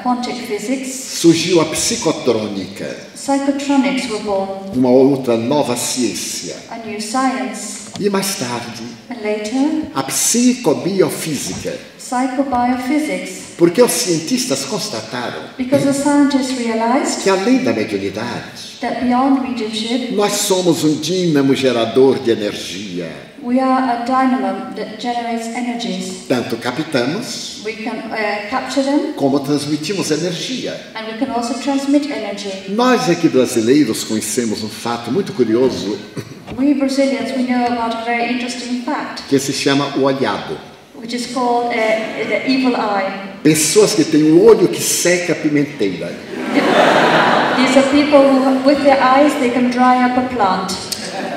quantum physics, surgiu a psicotrônica, psychotronics were born, uma outra nova ciência. a new science, E mais tarde, and later, a psicobiofísica, psychobiophysics, porque os cientistas constataram because the scientists realized que além da mediunidade, that beyond mediumship, nós somos um dínamo gerador de energia. we are a dynamo that generates energies. Tanto captamos, We can capture them, como transmitimos energia. and we can also transmit energy. Nós aqui brasileiros conhecemos um fato muito curioso We Brazilians, we know about a very interesting fact, que se chama o olhado. which is called the evil eye. Pessoas que têm o olho que seca a pimenteira. These are people who, with their eyes, they can dry up a plant.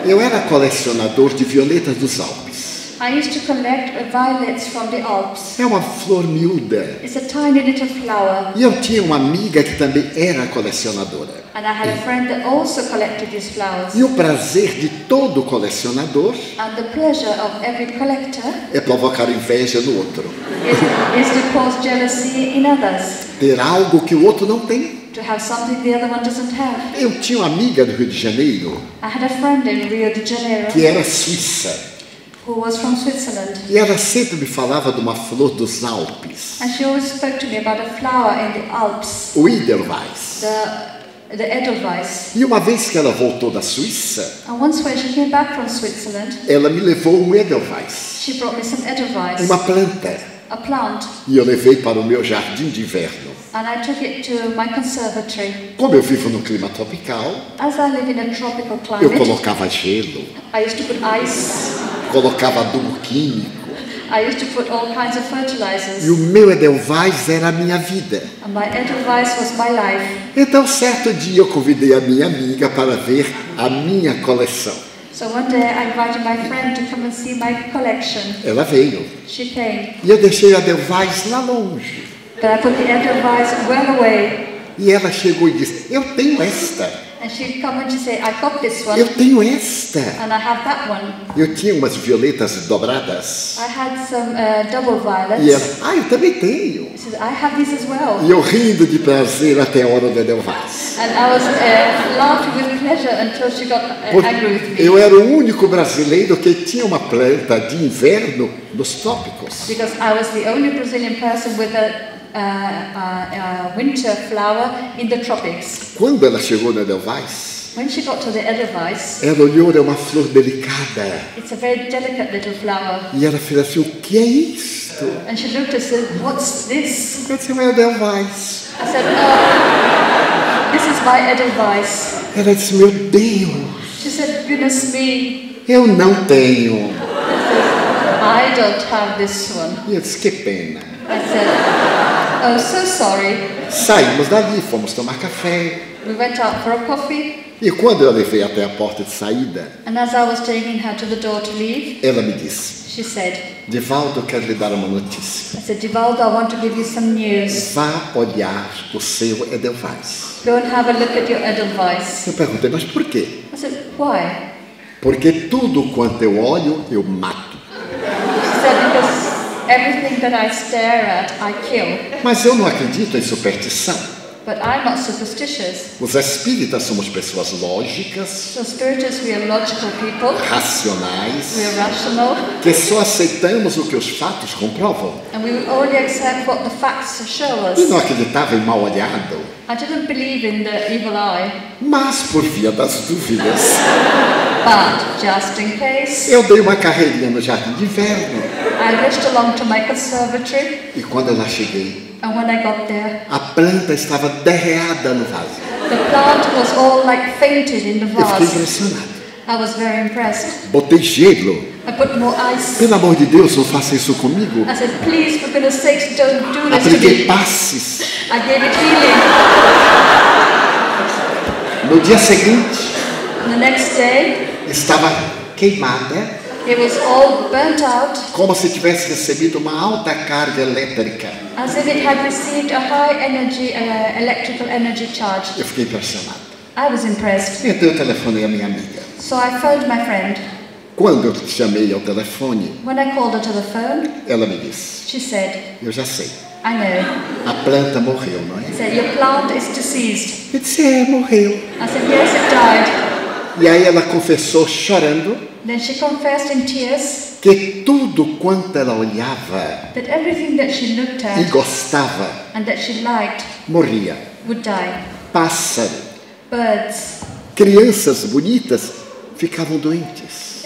Eu era colecionador de violetas dos Alpes. I used to collect violets from the Alps. É uma flor miúda. It's a tiny little flower, E eu tinha uma amiga que também era colecionadora. and I had a friend that also collected these flowers. E o prazer de todo colecionador And the pleasure of every collector é provocar inveja no outro. is to cause jealousy in others, Ter algo que o outro não tem. to have something the other one doesn't have. Eu tinha uma amiga do Rio de Janeiro I had a friend in Rio de Janeiro que era suíça. who was from Switzerland, E ela sempre me falava de uma flor dos Alpes, and she always spoke to me about a flower in the Alps, o Edelweiss. the Edelweiss. E uma vez que ela voltou da Suíça, And once when she came back from Switzerland, ela me levou um Edelweiss, she brought me some Edelweiss, uma planta. a plant, E eu levei para o meu jardim de inverno. and I took it to my conservatory. Como eu vivo no clima tropical, As I live in a tropical eu climate, colocava gelo, I used to put ice, colocava adubo químico. I used to put all kinds of fertilizers, E o meu Edelweiss era a minha vida. and my Edelweiss was my life. Então, certo dia, eu convidei a minha amiga para ver a minha coleção. So one day I invited my friend to come and see my collection. Ela veio. She came, E eu deixei a Edelweiss lá longe. but I put the Edelweiss well away, E ela chegou e disse, eu tenho esta. and she'd come and she'd say, I got this one, Eu tenho esta. and I have that one. Eu tinha umas violetas dobradas. I had some double E ela, violets. eu também tenho. She said, I have these as well. E eu rindo de prazer até a hora do Edelweiss. And I was laughing with pleasure until she got angry with Porque me. eu era o único brasileiro que tinha uma planta de inverno nos trópicos. Because I was the only Brazilian person with a winter flower in the tropics. Quando ela chegou no Edelweiss, When she got to the Edelweiss, ela olhou, é uma flor delicada. it's a very delicate little flower. E ela fez assim, o que é isto? And she looked and said, what's this? Eu disse, é o Edelweiss. I said, oh, this is my Edelweiss. Ela disse, meu Deus, She said, goodness me, eu não tenho. I don't have this one. E eu disse, que pena. I said, oh, so sorry. Saímos dali, fomos tomar café. We went out for a coffee, E quando eu levei até a porta de saída, and as I was taking her to the door to leave, ela me disse, she said, Divaldo, eu quero lhe dar uma notícia. I said, Divaldo, I want to give you some news. Vá olhar o seu Edelweiss. Go and have a look at your Edelweiss. Eu perguntei, mas por quê? I said, why? Porque tudo quanto eu olho, eu mato. She said, because everything that I stare at, I kill. Mas eu não acredito em superstição. But I'm not superstitious. Os espíritas somos pessoas lógicas, So spiritists, we are logical people. We racionais, are rational. que só aceitamos o que os fatos comprovam. And we will only accept what the facts show us. E não acreditava em mal olhado, I didn't believe in the evil eye. mas por via das dúvidas, But just in case, eu dei uma carreirinha no jardim de inverno. I rushed along to my conservatory. E quando eu lá cheguei, And when I got there, a planta estava derreada no vaso. the plant was all like fainted in the Eu fiquei vase. impressionado. I was very impressed. Botei gelo. I put more ice. Pelo amor de Deus, não faça isso comigo. I said, please, for goodness sakes, don't do this to Apliquei me. passes. I gave it healing. No dia seguinte, And the next day, estava queimada, it was all burnt out, como se tivesse recebido uma alta carga elétrica. as if it had received a high energy, electrical energy charge. Eu fiquei impressionado. I was impressed. Então eu telefonei a minha amiga. So I phoned my friend. Quando eu chamei ao telefone, When I called her to the phone, ela me disse: she said, eu já sei, I know. a planta morreu, não She é? said, your plant is deceased. Eu disse: é, morreu. I said, yes, it died. E aí ela confessou, chorando, Then she confessed in tears que tudo quanto ela olhava that everything that she looked e at gostava and that she liked morria. would die. Pássaro, Birds, crianças bonitas ficavam doentes.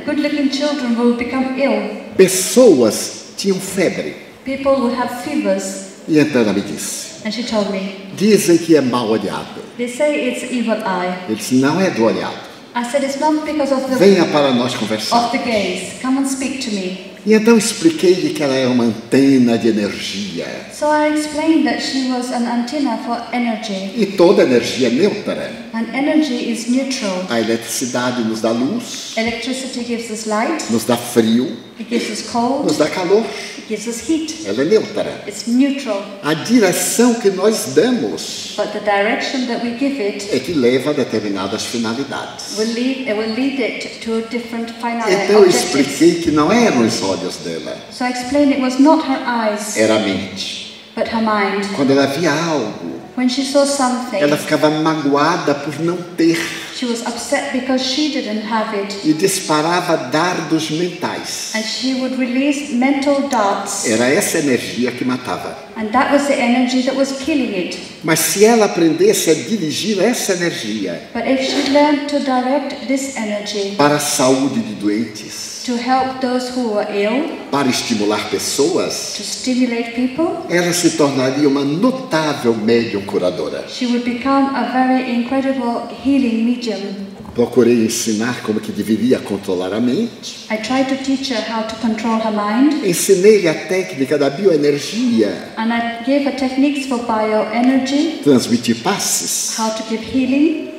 good-looking children will become ill. Pessoas tinham febre. People will have fevers. E então ela me disse: And she told me, dizem que é mal olhado. they say it's evil eye. Eu disse: não é do olhado. I said, it's not because of Venha para nós conversar. of the gaze. Come and speak to me. E então expliquei-lhe que ela é uma antena de energia. So I explained that she was an antenna for energy. E toda energia é neutra. And energy is neutral. A eletricidade nos dá luz, Electricity gives us light. nos dá frio, It gives us cold. nos dá calor. It gives us heat. Ela é neutra. It's neutral. A direção que nós damos But the direction that we give it é que leva a determinadas finalidades. will lead it to a different final Então eu objective. expliquei que não eram os olhos dela, So I explained it was not her eyes, era a mente. but her mind. Quando ela via algo, When she saw something, ela ficava magoada por não ter she was upset because she didn't have it. e disparava dardos mentais. And she would release mental darts. Era essa energia que matava. And that was the energy that was killing it. Mas se ela aprendesse a dirigir essa energia But if she learned to direct this energy para a saúde de doentes, to help those who were ill, para estimular pessoas, to stimulate people, ela se tornaria uma notável médium curadora. she would become a very incredible healing medium. Procurei ensinar como que deveria controlar a mente. I tried to teach her how to control her mind, Ensinei-lhe a técnica da bioenergia, and I gave her techniques for bioenergy, transmitir passes, how to give healing,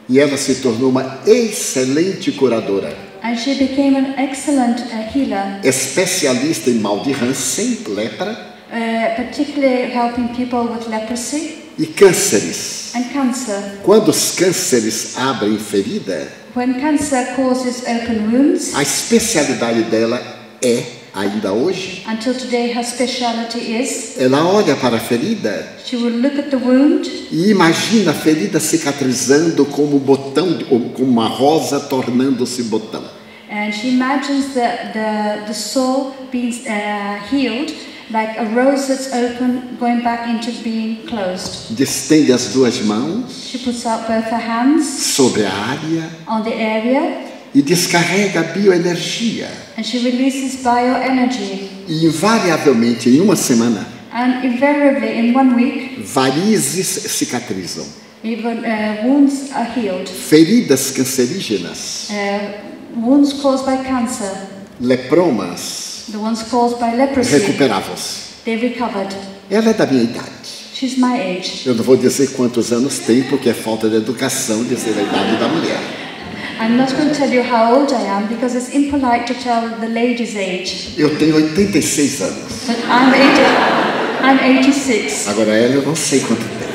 e ela se tornou uma excelente curadora, and she became an excellent healer, especialista em mal de Hansen, lepra, particularly helping people with leprosy e cânceres. and cancer. Quando os cânceres abrem ferida, When cancer causes open wounds, a especialidade dela é, ainda hoje, until today her specialty is, ela olha para a ferida she will look at the wound e imagina a ferida cicatrizando como botão, ou como uma rosa tornando-se botão. and she imagines the sore being healed like a rose that's open going back into being closed. Destende as duas mãos She puts out both her hands sobre a área on the area e descarrega a bioenergia. and she releases bioenergy. E invariavelmente, em uma semana, And invariably in 1 week, varizes cicatrizam. even wounds are healed. Feridas cancerígenas, Wounds caused by cancer, lepromas, the ones caused by leprosy, recuperavam-se. they recovered. Ela é da minha idade. She's my age. Eu não vou dizer quantos anos tem, porque é falta de educação dizer a idade da mulher. I'm not going to tell you how old I am because it's impolite to tell the lady's age. Eu tenho 86 anos. But I'm 86. Agora ela eu não sei quanto tem.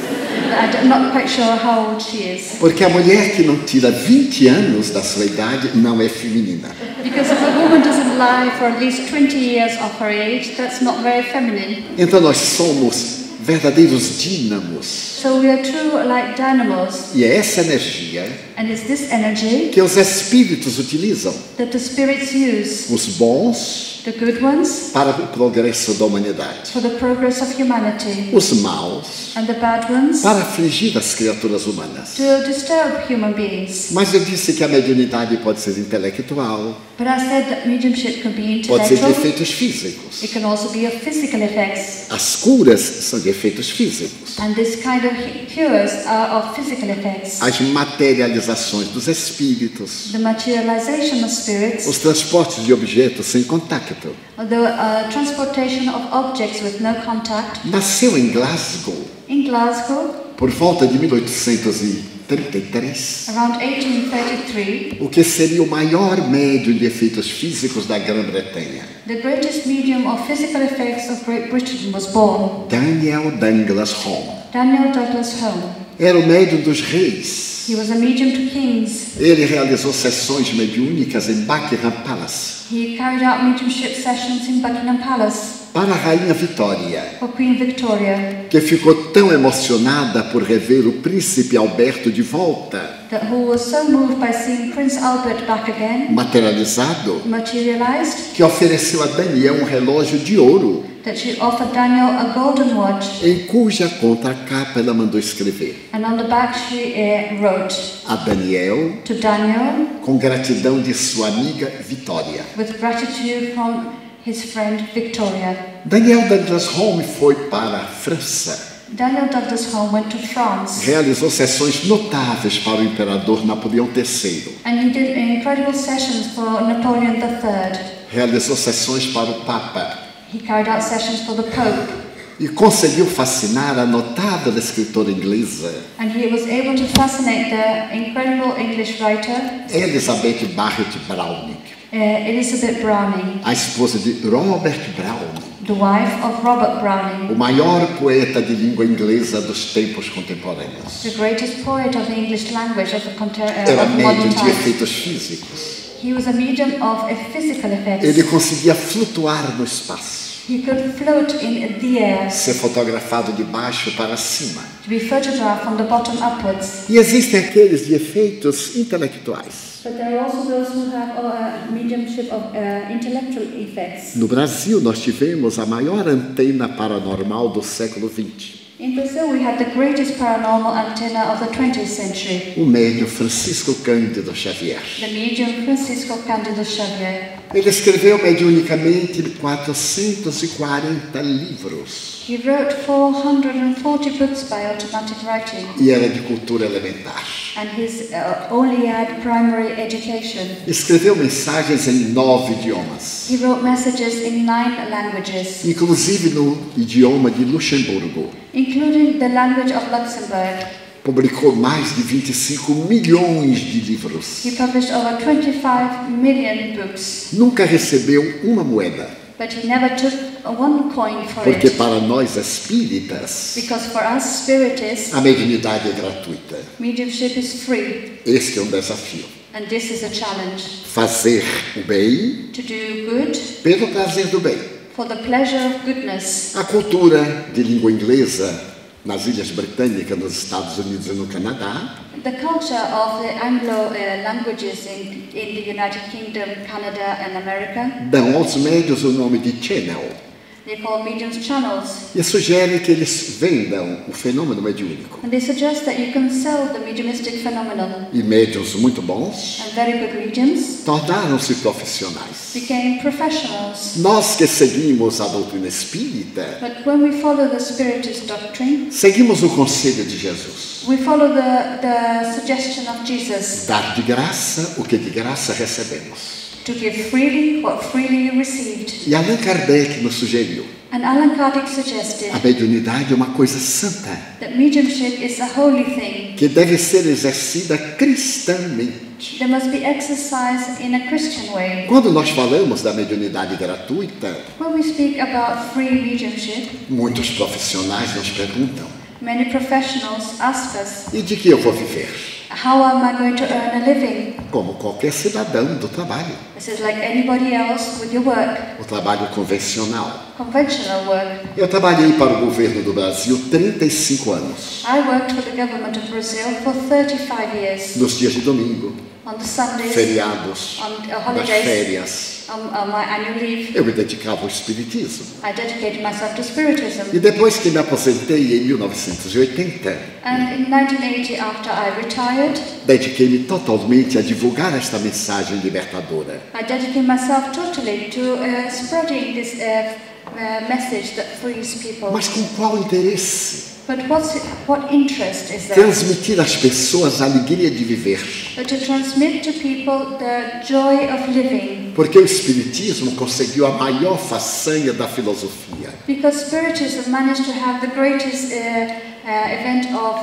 I'm not quite sure how old she is. Porque a mulher que não tira 20 anos da sua idade não é feminina. Because if a woman doesn't lie for at least 20 years of her age, that's not very feminine. Então nós somos verdadeiros dínamos. So we are true like dynamos, E é essa energia and it's this energy que os espíritos utilizam, that the spirits use, os bons the good ones para o progresso da humanidade, for the progress of humanity, os maus and the bad ones para afligir as criaturas humanas. to disturb human beings. Mas eu disse que a mediunidade pode ser intelectual, But I said that mediumship can be pode ser de intellectual, efeitos físicos. it can also be of physical effects, As curas são de efeitos físicos. and this kind of cures are of physical effects. As materializações dos espíritos, The materialization of spirits, os transportes de objetos sem contacto. the transportation of objects with no contact. Nasceu em Glasgow In Glasgow, por volta de 1833, around 1833, o que seria o maior médium de efeitos físicos da Grã-Bretanha, the greatest medium of physical effects of Great Britain was born, Daniel Douglas Home. Daniel Douglas Home. Era o médium dos reis. He was a medium to kings. Ele realizou sessões mediúnicas em Buckingham Palace He carried out mediumship sessions in Buckingham Palace para a rainha Vitória, for Queen Victoria, que ficou tão emocionada por rever o príncipe Alberto de volta, who was so moved by seeing Prince Albert back again, materializado, materialized, que ofereceu a Daniel um relógio de ouro, that she offered Daniel a golden watch, em cuja contracapa ela mandou escrever: and on the back she wrote, a Daniel, to Daniel, com gratidão de sua amiga Vitória. with gratitude from his friend Victoria. Daniel Douglas Home foi para a França. Daniel Douglas Home went to France, Realizou sessões notáveis para o imperador Napoleão III. and he did incredible sessions for Napoleon III. Realizou sessões para o Papa. He carried out sessions for the Pope, E conseguiu fascinar a notável escritora inglesa and he was able to fascinate the incredible English writer, Elizabeth Barrett Browning, Elizabeth Browning, a esposa de Robert Browning, the wife of Robert Browning, o maior poeta de língua inglesa dos tempos contemporâneos. the greatest poet of the English language of the Era of médium modern de times. efeitos físicos. He was a medium of physical Ele effects. conseguia flutuar no espaço, He could float in the air, ser fotografado de baixo para cima. to be photographed from the bottom upwards. E existem aqueles de efeitos intelectuais. But there are also those who have mediumship of intellectual effects. No Brasil, nós tivemos a maior antena paranormal do século XX. In Brazil, we had the greatest paranormal antenna of the 20th century, O médium Francisco Cândido Xavier. the medium Francisco Cândido Xavier. Ele escreveu mediunicamente 440 livros He wrote 440 books by automatic writing, e era de cultura elementar. and his only had primary education. Escreveu mensagens em 9 idiomas, He wrote messages in 9 languages, inclusive no idioma de Luxemburgo. including the language of Luxembourg. Publicou mais de 25 milhões de livros. He published over 25 million books, Nunca recebeu uma moeda, but he never took one coin for porque it, para nós espíritas, because for us spiritists, a mediunidade é gratuita. mediumship is free, Este é um desafio. and this is a challenge. Fazer o bem To do good pelo prazer do bem. for the pleasure of goodness. A cultura de língua inglesa nas Ilhas Britânicas, nos Estados Unidos e no Canadá, The culture of the Anglo languages in the United Kingdom, Canada, and America, dão aos médios o nome de channel they call mediums channels. e sugere que eles vendam o fenômeno mediúnico. And they suggest that you can sell the mediumistic phenomenon. E médios muito bons And very good mediums tornaram-se profissionais. became professionals. Nós que seguimos a doutrina espírita, But when we follow the Spiritist doctrine, seguimos o conselho de Jesus. we follow the suggestion of Jesus Dar de graça o que de graça recebemos. to give freely what freely you received. E Allan Kardec nos sugeriu: And Allan Kardec suggested a mediunidade é uma coisa santa, that mediumship is a holy thing. que deve ser exercida cristãmente. There must be exercise in a Christian way. Quando nós falamos da mediunidade gratuita, When we speak about free mediumship, muitos profissionais nos perguntam: Many professionals ask us, E de que eu vou viver? how am I going to earn a living? Como qualquer cidadão do trabalho. This is like anybody else with your work, O trabalho convencional. conventional work. Eu trabalhei para o governo do Brasil 35 anos. I worked for the government of Brazil for 35 years. Nos dias de domingo, On the Sundays, feriados, on nas holidays, férias, on my annual leave, eu me dedicava ao espiritismo. I dedicated myself to spiritism. E depois que me aposentei em 1980, And in 1980, after I retired, dediquei-me totalmente a divulgar esta mensagem libertadora. I dedicated myself totally to spreading this message that frees people. Mas com qual interesse? But what interest is there? Transmitir às pessoas a alegria de viver. But to transmit to people the joy of living. Porque o espiritismo conseguiu a maior façanha da filosofia. Because Spiritism managed to have the greatest event of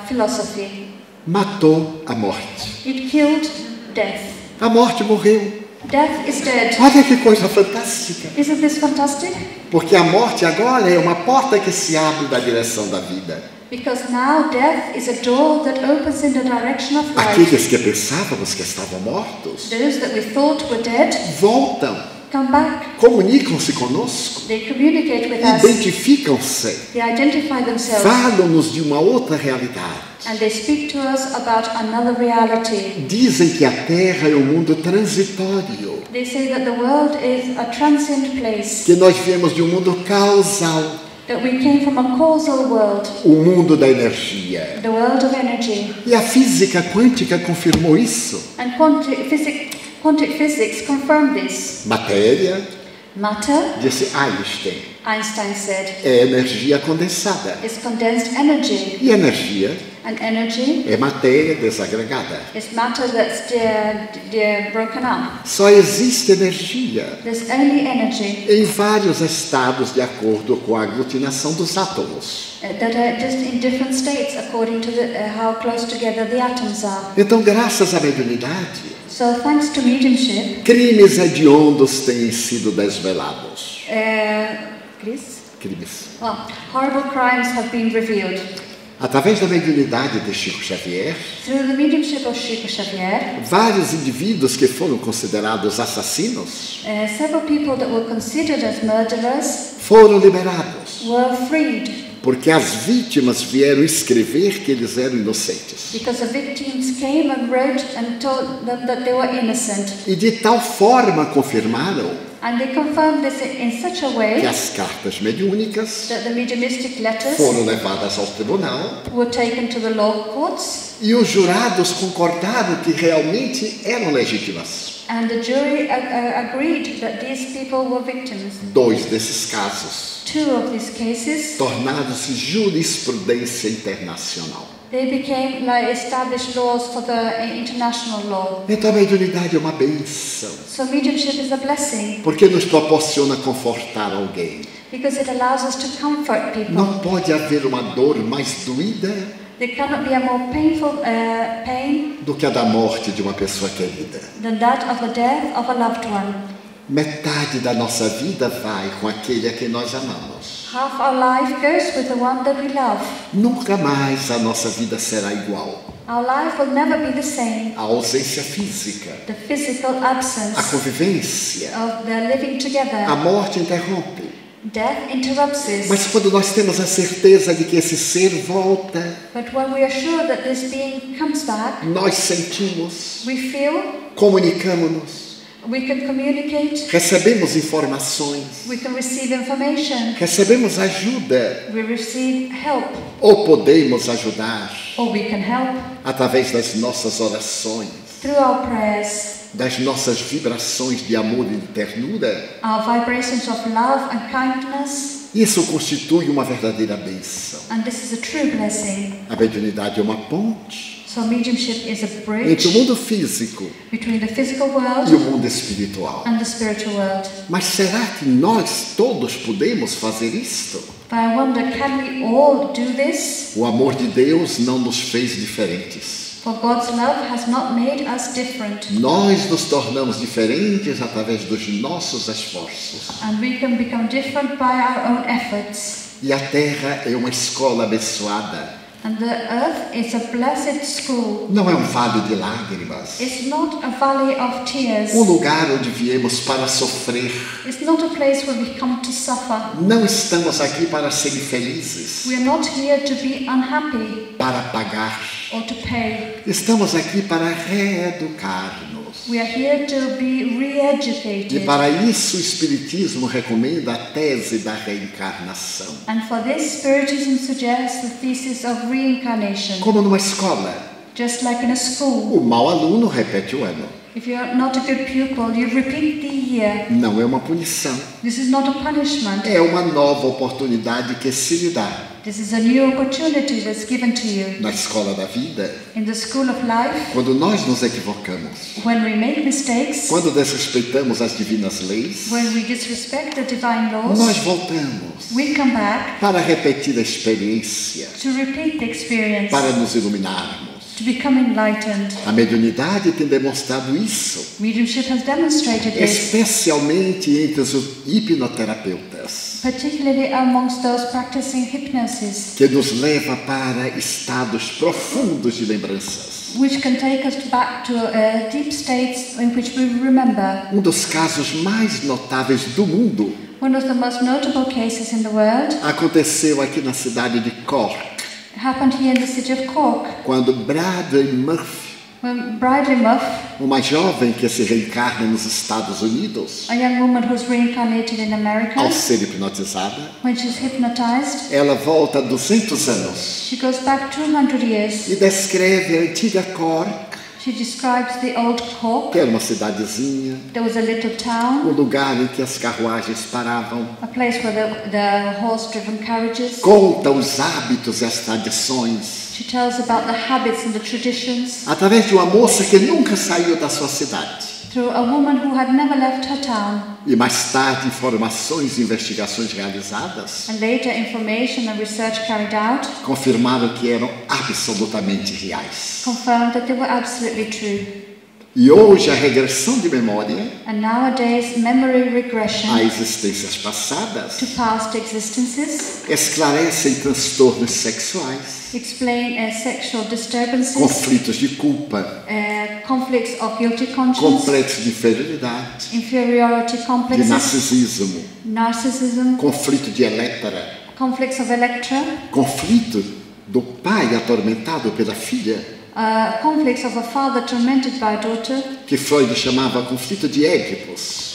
philosophy. Matou a morte. It killed death. A morte morreu. Death is dead. Olha que coisa fantástica. Isn't this fantastic? Porque a morte agora é uma porta que se abre da direção da vida. Because now death is a door that opens in the direction of life. Aqueles que pensávamos que estavam mortos, Those that we thought were dead voltam, come back. comunicam-se conosco, They communicate with us. identificam-se, They identify themselves. falam-nos de uma outra realidade. And they speak to us about another reality. Dizem que a Terra é um mundo transitório, They say that the world is a transient place. que nós viemos de um mundo causal, That we came from a causal world. o mundo da energia. The world of energy. E a física quântica confirmou isso. And quantum physics confirm this. Matéria, Matter, disse Einstein, Einstein said, é energia condensada. is condensed energy. E energia And energy é matéria desagregada. is matter that's broken up. Só existe energia There's only energy em vários estados de acordo com a aglutinação dos átomos. that are just in different states according to how close together the atoms are. Então, graças à mediunidade, So thanks to mediumship, crimes hediondos têm sido desvelados. Chris? Crimes. Well, horrible crimes have been revealed. Através da mediunidade de Chico Xavier, Through the mediumship of Chico Xavier, vários indivíduos que foram considerados assassinos several people that were considered as murderers foram liberados, were freed porque as vítimas vieram escrever que eles eram inocentes. because the victims came and wrote and told them that they were innocent. E de tal forma confirmaram And they confirmed this in such a que way as cartas mediúnicas that the mediumistic letters foram levadas ao tribunal were taken to the law courts, e os jurados concordaram que realmente eram legítimas. and the jury agreed that these people were victims. 2 desses casos Two of these cases, tornaram-se jurisprudência internacional. they became like established laws for the international law. Então a mediunidade é uma bênção, So mediumship is a blessing porque nos proporciona confortar alguém. because it allows us to comfort people. Não pode haver uma dor mais doída There cannot be a more painful pain do que a da morte de uma pessoa querida. than that of the death of a loved one. Metade da nossa vida vai com aquele a quem nós amamos. Half our life goes with the one that we love. Nunca mais a nossa vida será igual. Our life will never be the same. A ausência física, The physical a absence convivência, of the living a together. morte interrompe. Death interrupts Mas this. quando nós temos a certeza de que esse ser volta, But when we are sure that this being comes back, nós sentimos, we feel, comunicamos-nos, we can communicate, recebemos informações, we can receive information, recebemos ajuda we receive help, ou podemos ajudar or we can help através das nossas orações, through our prayers, das nossas vibrações de amor e de ternura. our vibrations of love and kindness, Isso constitui uma verdadeira bênção. and this is a true blessing. A mediunidade é uma ponte So mediumship is a entre o bridge mundo físico between the physical e o world mundo espiritual. and the spiritual world. Mas será que nós todos podemos fazer isto? But I wonder, can we all do this? O amor de Deus não nos fez diferentes. For God's love has not made us different, Nós nos tornamos diferentes através dos nossos esforços. and we can become different by our own efforts. E a terra é uma escola abençoada. And the earth is a blessed school. Não é um vale de lágrimas. It's not a valley of tears. Um lugar onde viemos para sofrer. It's not a place where we come to suffer. Não estamos aqui para ser felizes, We are not here to be unhappy para pagar. or to pay. Estamos aqui para reeducar-nos. We are here to be E re-educated. para isso o Espiritismo recomenda a tese da reencarnação. And for this, Spiritism suggests the thesis of reincarnation. Como numa escola, Just like in a school. o mau aluno repete o ano. If you're not a good pupil, you repeat the year. Não é uma punição, This is not a punishment. é uma nova oportunidade que se lhe dá. This is a new opportunity that's given to you. Na escola da vida, In the school of life, quando nós nos equivocamos, when we make mistakes, quando desrespeitamos as divinas leis, when we disrespect the divine nós laws, voltamos we come back para repetir a experiência, to repeat the experience, para nos iluminarmos. to become enlightened. A mediunidade tem demonstrado isso, Mediumship has demonstrated this, especialmente entre os hipnoterapeutas, particularly amongst those practicing hypnosis, que nos leva para estados profundos de lembranças. which can take us back to deep states in which we remember. Um dos casos mais notáveis do mundo One of the most notable cases in the world aconteceu aqui na cidade de Cork, happened here in the city of Cork, quando Bradley Murphy, when Bridley Muff, uma jovem que se reencarna nos Estados Unidos, a young woman who's reincarnated in America, ao ser hipnotizada, when she's hypnotized, ela volta 200 anos she goes back 200 years. e descreve a antiga Cork, She describes the old Cork. que era uma cidadezinha, There was a little town, um lugar em que as carruagens paravam. a place where the horse-driven carriages. Conta os hábitos e as tradições She tells about the habits and the traditions através de uma moça que nunca saiu da sua cidade. through a woman who had never left her town. E mais tarde, informações e investigações realizadas And later, information and research carried out confirmaram que eram absolutamente reais. confirmed that they were absolutely true. E hoje a regressão de memória And nowadays, memory regression a existências passadas to past existences esclarecem transtornos sexuais, explain sexual disturbances, conflitos de culpa, conflicts of guilty conscience, complexos de inferioridade, inferiority de complexes, narcisismo, narcissism, conflito de Electra, conflicts of Electra, conflito do pai atormentado pela filha, conflicts of a father tormented by a daughter, que Freud chamava conflito de Édipos.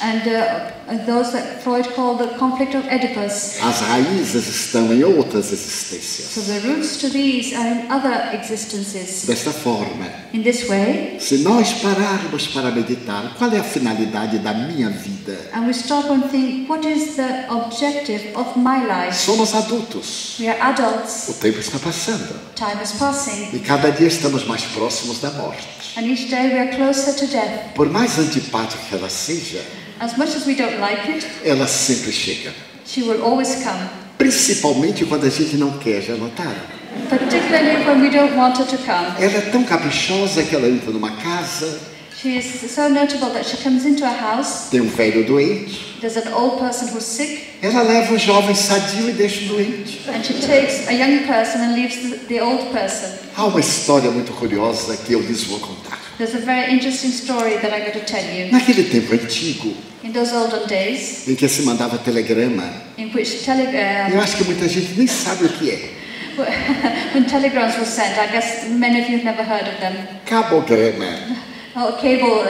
and those that Freud called the conflict of Oedipus. As raízes estão em outras So existências. the roots to these are in other existences. Desta forma, In this way, se nós pararmos para meditar, qual é a finalidade da minha vida? and we stop and think, what is the objective of my life? Somos adultos. We are adults. O tempo está passando. Time is passing. E cada dia estamos mais próximos da morte. And each day we are closer to death. Por mais antipática que ela seja, As much as we don't like it, ela sempre chega. she will always come. Principalmente quando a gente não quer, já notaram? Particularly when we don't want her to come. Ela é tão caprichosa que ela entra numa casa, She is so notable that she comes into a house. tem um velho doente, There's an old person who's sick, ela leva um jovem sadio e deixa o doente. and she takes a young person and leaves the old person. Há uma história muito curiosa que eu lhes vou contar. There's a very interesting story that I'm going to tell you. Naquele tempo antigo, In those olden days, em que se mandava telegrama, in which eu acho que muita gente nem sabe o que é. when telegrams were sent, I guess many of you have never heard of them. Cabograma. Cable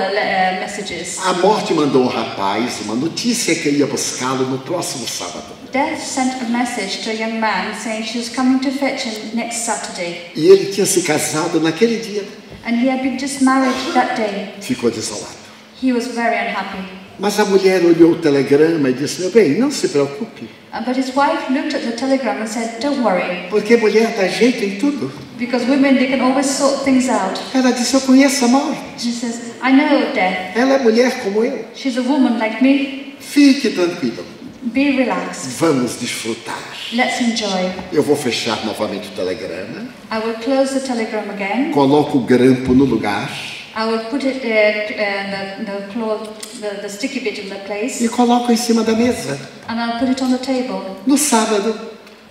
messages. A morte mandou um rapaz uma notícia que ia buscá-lo no próximo sábado. Death sent a message to a young man saying she was coming to fetch him next Saturday. E ele tinha se casado naquele dia. And he had been just married that day. Ficou desolado. He was very unhappy. Mas a mulher olhou o telegrama e disse: meu bem, não se preocupe, But his wife looked at the telegram and said, don't worry, porque mulher dá jeito em tudo. because women, they can always sort things out. Ela disse: eu conheço a morte. She says, I know death. Ela é mulher como eu. She's a woman like me. Fique tranquilo. Be relaxed. Vamos desfrutar. Let's enjoy. Eu vou fechar novamente o telegrama. I will close the telegram again. Coloco o grampo no lugar. I will put it the sticky bit in the place, E coloco em cima da mesa. and I'll put it on the table. No sábado,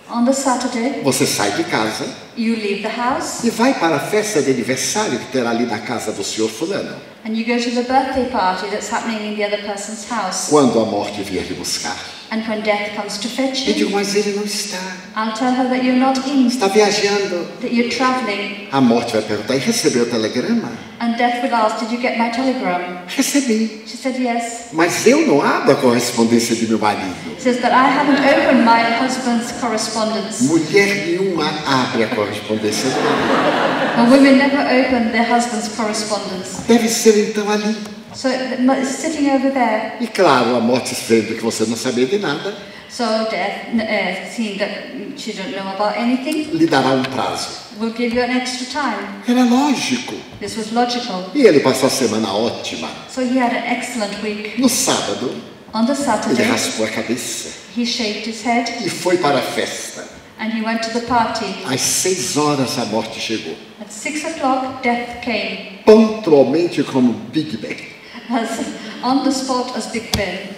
On the Saturday, você sai de casa you leave the house e vai para a festa de aniversário que terá ali na casa do senhor fulano. and you go to the birthday party that's happening in the other person's house. Quando a morte vier lhe buscar, And when death comes to fetch eu digo, you, mas ele não está. I'll tell her that you're not in, Está viajando. that you're traveling. A morte vai perguntar, e recebeu o telegrama? And death will ask, did you get my telegram? Recebi. She said yes. Mas eu não abro a correspondência de meu marido. Says that I haven't opened my husband's correspondence. Mulher nenhuma abre a correspondência do marido. Well, women never open their husband's correspondence. Deve ser então ali. So it's sitting over there. E claro, a morte vendo que você não sabia de nada, So death, seeing that she don't know about anything, lhe dará um prazo. will give you an extra time. Era lógico. This was logical. E ele passou a semana ótima. So he had an excellent week. No sábado, On the ele Saturday, raspou a cabeça he shaved his head e foi para a festa. and he went to the party. Às 6 horas a morte chegou. At 6 o'clock, death came. Pontualmente como Big Bang. As on the spot as Big Ben.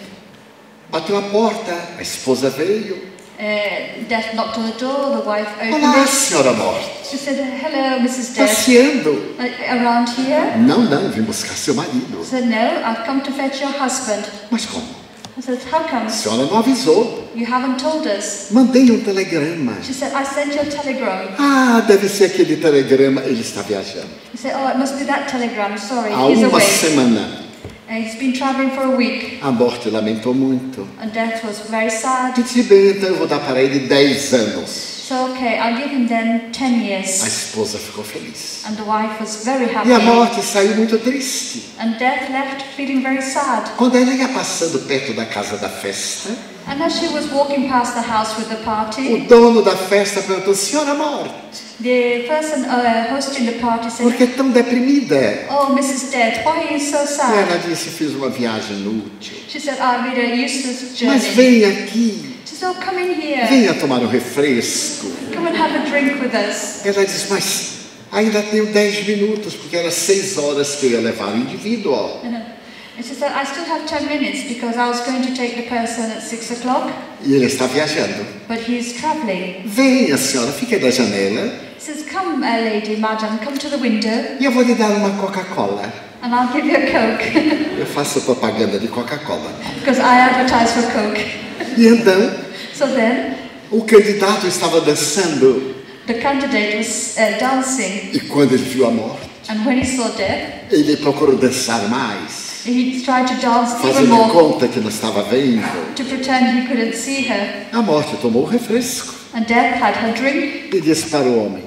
Bateu a porta, a esposa veio. Death knocked on the door, the wife opened Olá, it. senhora morte. She said, hello, Mrs. Death. Passeando. Around here? Não, vim buscar seu marido. I said, no, I've come to fetch your husband. Mas como? I said, how A come? senhora não avisou. You haven't told us. Mandei um telegrama. She said, I sent you a telegram. Ah, deve ser aquele telegrama. Ele está viajando. He said, oh, it must be that telegram. Sorry, Há he's uma away. semana. And he's been traveling for a week. A morte lamentou muito. And death was very sad. Eu disse, bem, então eu vou dar para ele 10 anos. So, okay, I'll give him then 10 A years. esposa ficou feliz. And the wife was very E a happy. morte saiu muito triste. And death left feeling very sad. Quando ela ia passando perto da casa da festa, And as she was walking past the house with the o party, dono da festa perguntou, senhora morte, the person hosting the party por said, que tão deprimida? oh, Mrs. Death, why are you so E sad? ela disse, fiz uma viagem inútil. She said, I made a useless Mas journey. vem aqui, She said, oh, come in here. venha tomar um refresco. Come and have a drink with us. Ela disse, mas ainda tenho 10 minutos, porque era 6 horas que eu ia levar o indivíduo. And she said, I still have 10 minutes because I was going to take the person at 6 o'clock, E ele está viajando. but he's traveling. Venha, senhora, fique na janela He says, come, lady, madam, come to the window e eu vou lhe dar uma Coca-Cola. and I'll give you a Coke. Eu faço propaganda de Coca-Cola. Because I advertise for Coke. E então, So then, o candidato estava dançando. the candidate was dancing, E quando ele viu a morte, and when he saw death, ele procurou dançar mais. he tried to dance even Fazendo de more conta que não estava vendo. to pretend he couldn't see her. A morte tomou o refresco And death had her drink e disse para o homem,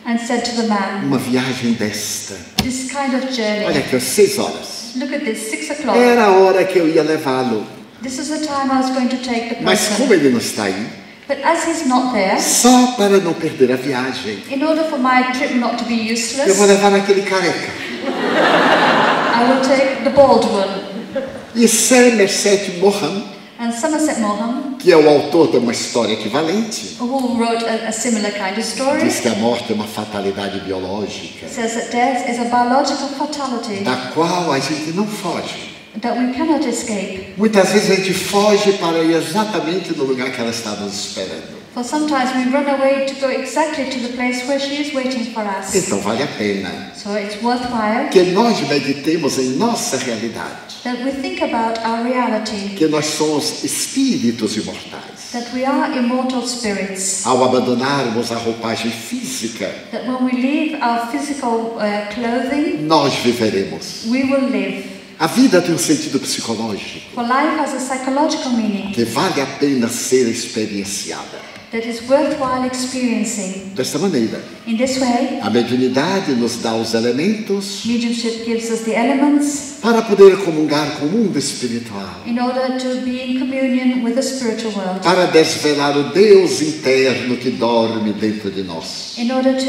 and said to the man, uma viagem desta. this kind of Olha journey, aqui, às 6 horas. look at this, 6 o'clock. Era a hora que eu ia levá-lo. This is the time I was going to take the Mas como person. ele não está aí, But as he's not there, só para não perder a viagem, in order for my trip not to be eu vou useless, levar aquele careca. I will take the bald one. E Somerset Maugham, And Somerset Maugham, que é o autor de uma história equivalente, who wrote a similar kind of story, diz que a morte é uma fatalidade biológica, says that death is a biological fatality da qual a gente não foge. that we cannot escape. Muitas vezes a gente foge para ir exatamente no lugar que ela está nos esperando. For sometimes we run away to go exactly to the place where she is waiting for us. Então vale a pena So it's worthwhile que nós meditemos em nossa realidade, that we think about our reality, que nós somos espíritos imortais. that we are immortal spirits, Ao abandonarmos a roupagem física, that when we leave our physical clothing, nós viveremos. we will live. A vida tem um sentido psicológico For life has a psychological meaning que vale a pena ser experienciada. that is worthwhile experiencing. Desta maneira, In this way, a mediunidade nos dá os elementos mediumship gives us the elements para poder comungar com o mundo espiritual, in order to be in communion with the spiritual world, para desvelar o Deus interno que dorme dentro de nós, in order to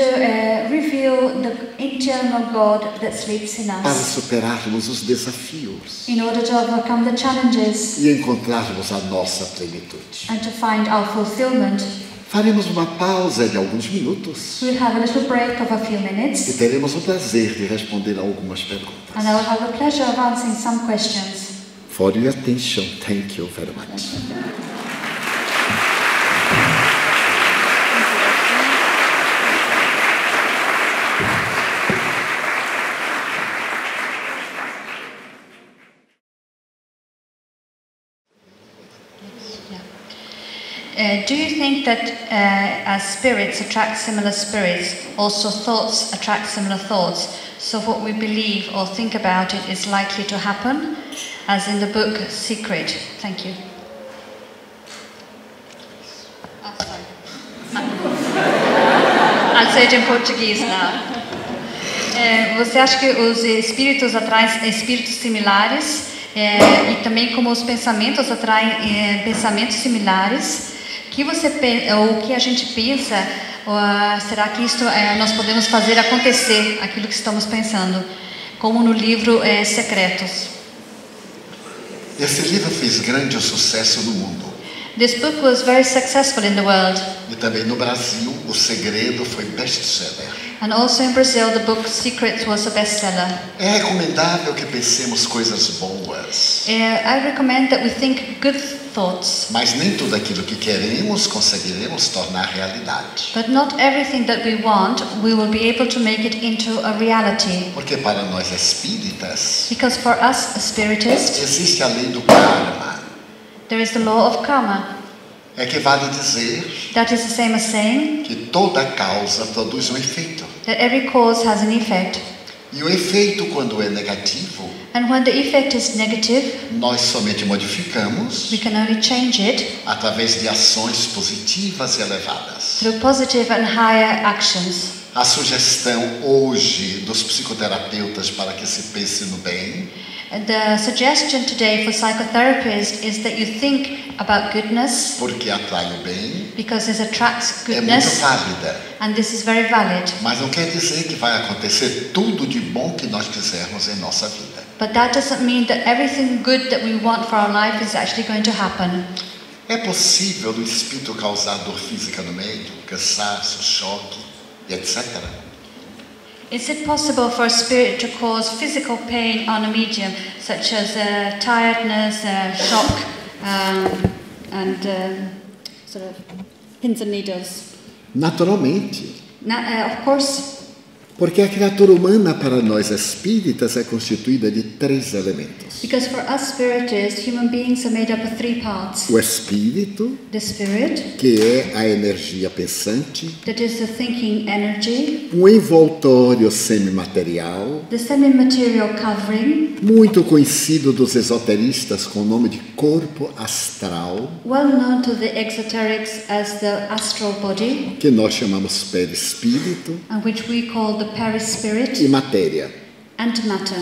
reveal the internal God that sleeps in para us, superarmos os desafios in order to overcome the challenges e encontrarmos a nossa plenitude. and to find our fulfillment. Faremos uma pausa de alguns minutos We'll have a little break of a few e minutes, teremos o prazer de responder a algumas perguntas. and I will have the pleasure of answering some questions. For your attention, thank you very much. Do you think that as spirits attract similar spirits, also thoughts attract similar thoughts? So what we believe or think about it is likely to happen, as in the book Secret. Thank you. Oh, sorry. I'll say it in Portuguese now. Você acha que os espíritos atraem espíritos similares e também como os pensamentos atraem pensamentos similares? Que você ou o que a gente pensa? Será que isto nós podemos fazer acontecer aquilo que estamos pensando? Como no livro Secretos. Esse livro fez grande sucesso no mundo. This book was very successful in the world. E também no Brasil, O Segredo foi best-seller. And also in Brazil, the book Secrets was a bestseller. É recomendável que pensemos coisas boas. I recommend that we think good thoughts. Mas nem tudo aquilo que queremos conseguiremos tornar realidade. But not everything that we want, we will be able to make it into a reality. Porque para nós espíritas, Because for us, spiritists, existe a lei do karma. there is the law of karma. Equivale dizer That is the same as saying que toda causa produz um efeito. that every cause has an effect. E o efeito, quando é negativo, And when the effect is negative, nós somente modificamos we can only change it através de ações positivas e elevadas. through positive and higher actions. A sugestão hoje dos psicoterapeutas para que se pense no bem The suggestion today for psychotherapists is that you think about goodness porque atrai o bem, because this attracts é muito goodness, válida. and this is very valid. Mas não quer dizer que vai acontecer tudo de bom que nós quisermos em nossa vida. But that doesn't mean that everything good that we want for our life is actually going to happen. É possível o espírito causar dor física no meio, cansaço, choque e etc. Is it possible for a spirit to cause physical pain on a medium, such as tiredness, shock, and sort of pins and needles? Naturalmente. Of course, Porque a criatura humana, para nós espíritas, é constituída de 3 elementos. because for us spiritists, human beings are made up of 3 parts. O espírito, The spirit, que é a energia pensante, that is the thinking energy, um envoltório semimaterial, the semi-material covering, muito conhecido dos esoteristas com o nome de corpo astral, well known to the exoterics as the astral body, que nós chamamos perispírito, and which we call the perispirit, e matéria. and matter.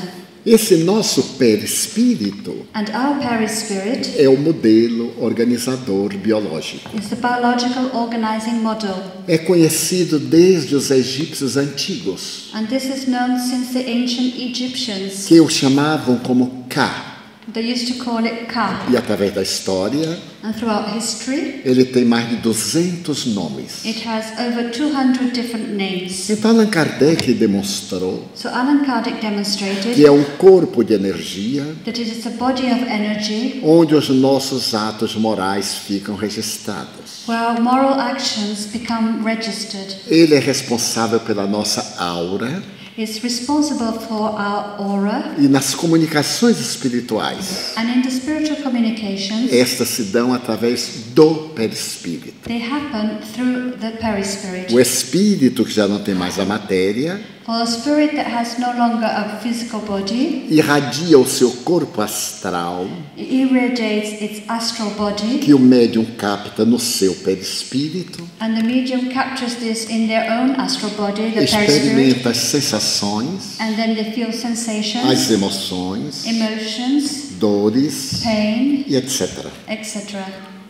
Esse nosso perispírito And our perispirit é o modelo organizador biológico. is the biological organizing model, É conhecido desde os egípcios antigos, and this is known since the ancient Egyptians. que o chamavam como Ka. They used to call it Ka, E através da história, and throughout history, ele tem mais de 200 nomes. it has over 200 different names. Então Allan Kardec demonstrou So Allan Kardec demonstrated que é um corpo de energia that it is a body of energy onde os nossos atos morais ficam registrados. where our moral actions become registered. Ele é responsável pela nossa aura It's responsible for our aura, e nas comunicações espirituais. and in the spiritual communications, Estas se dão através do perispírito. they happen through the perispirit. O espírito, que já não tem mais a matéria, For a spirit that has no longer a physical body, irradia o seu corpo astral, it irradiates its astral body, que o médium capta no seu perispírito, and the medium captures this in their own astral body, the perispirit, experimenta as sensações, and then they feel sensations, as emoções, emotions, dores pain, e etc. etc.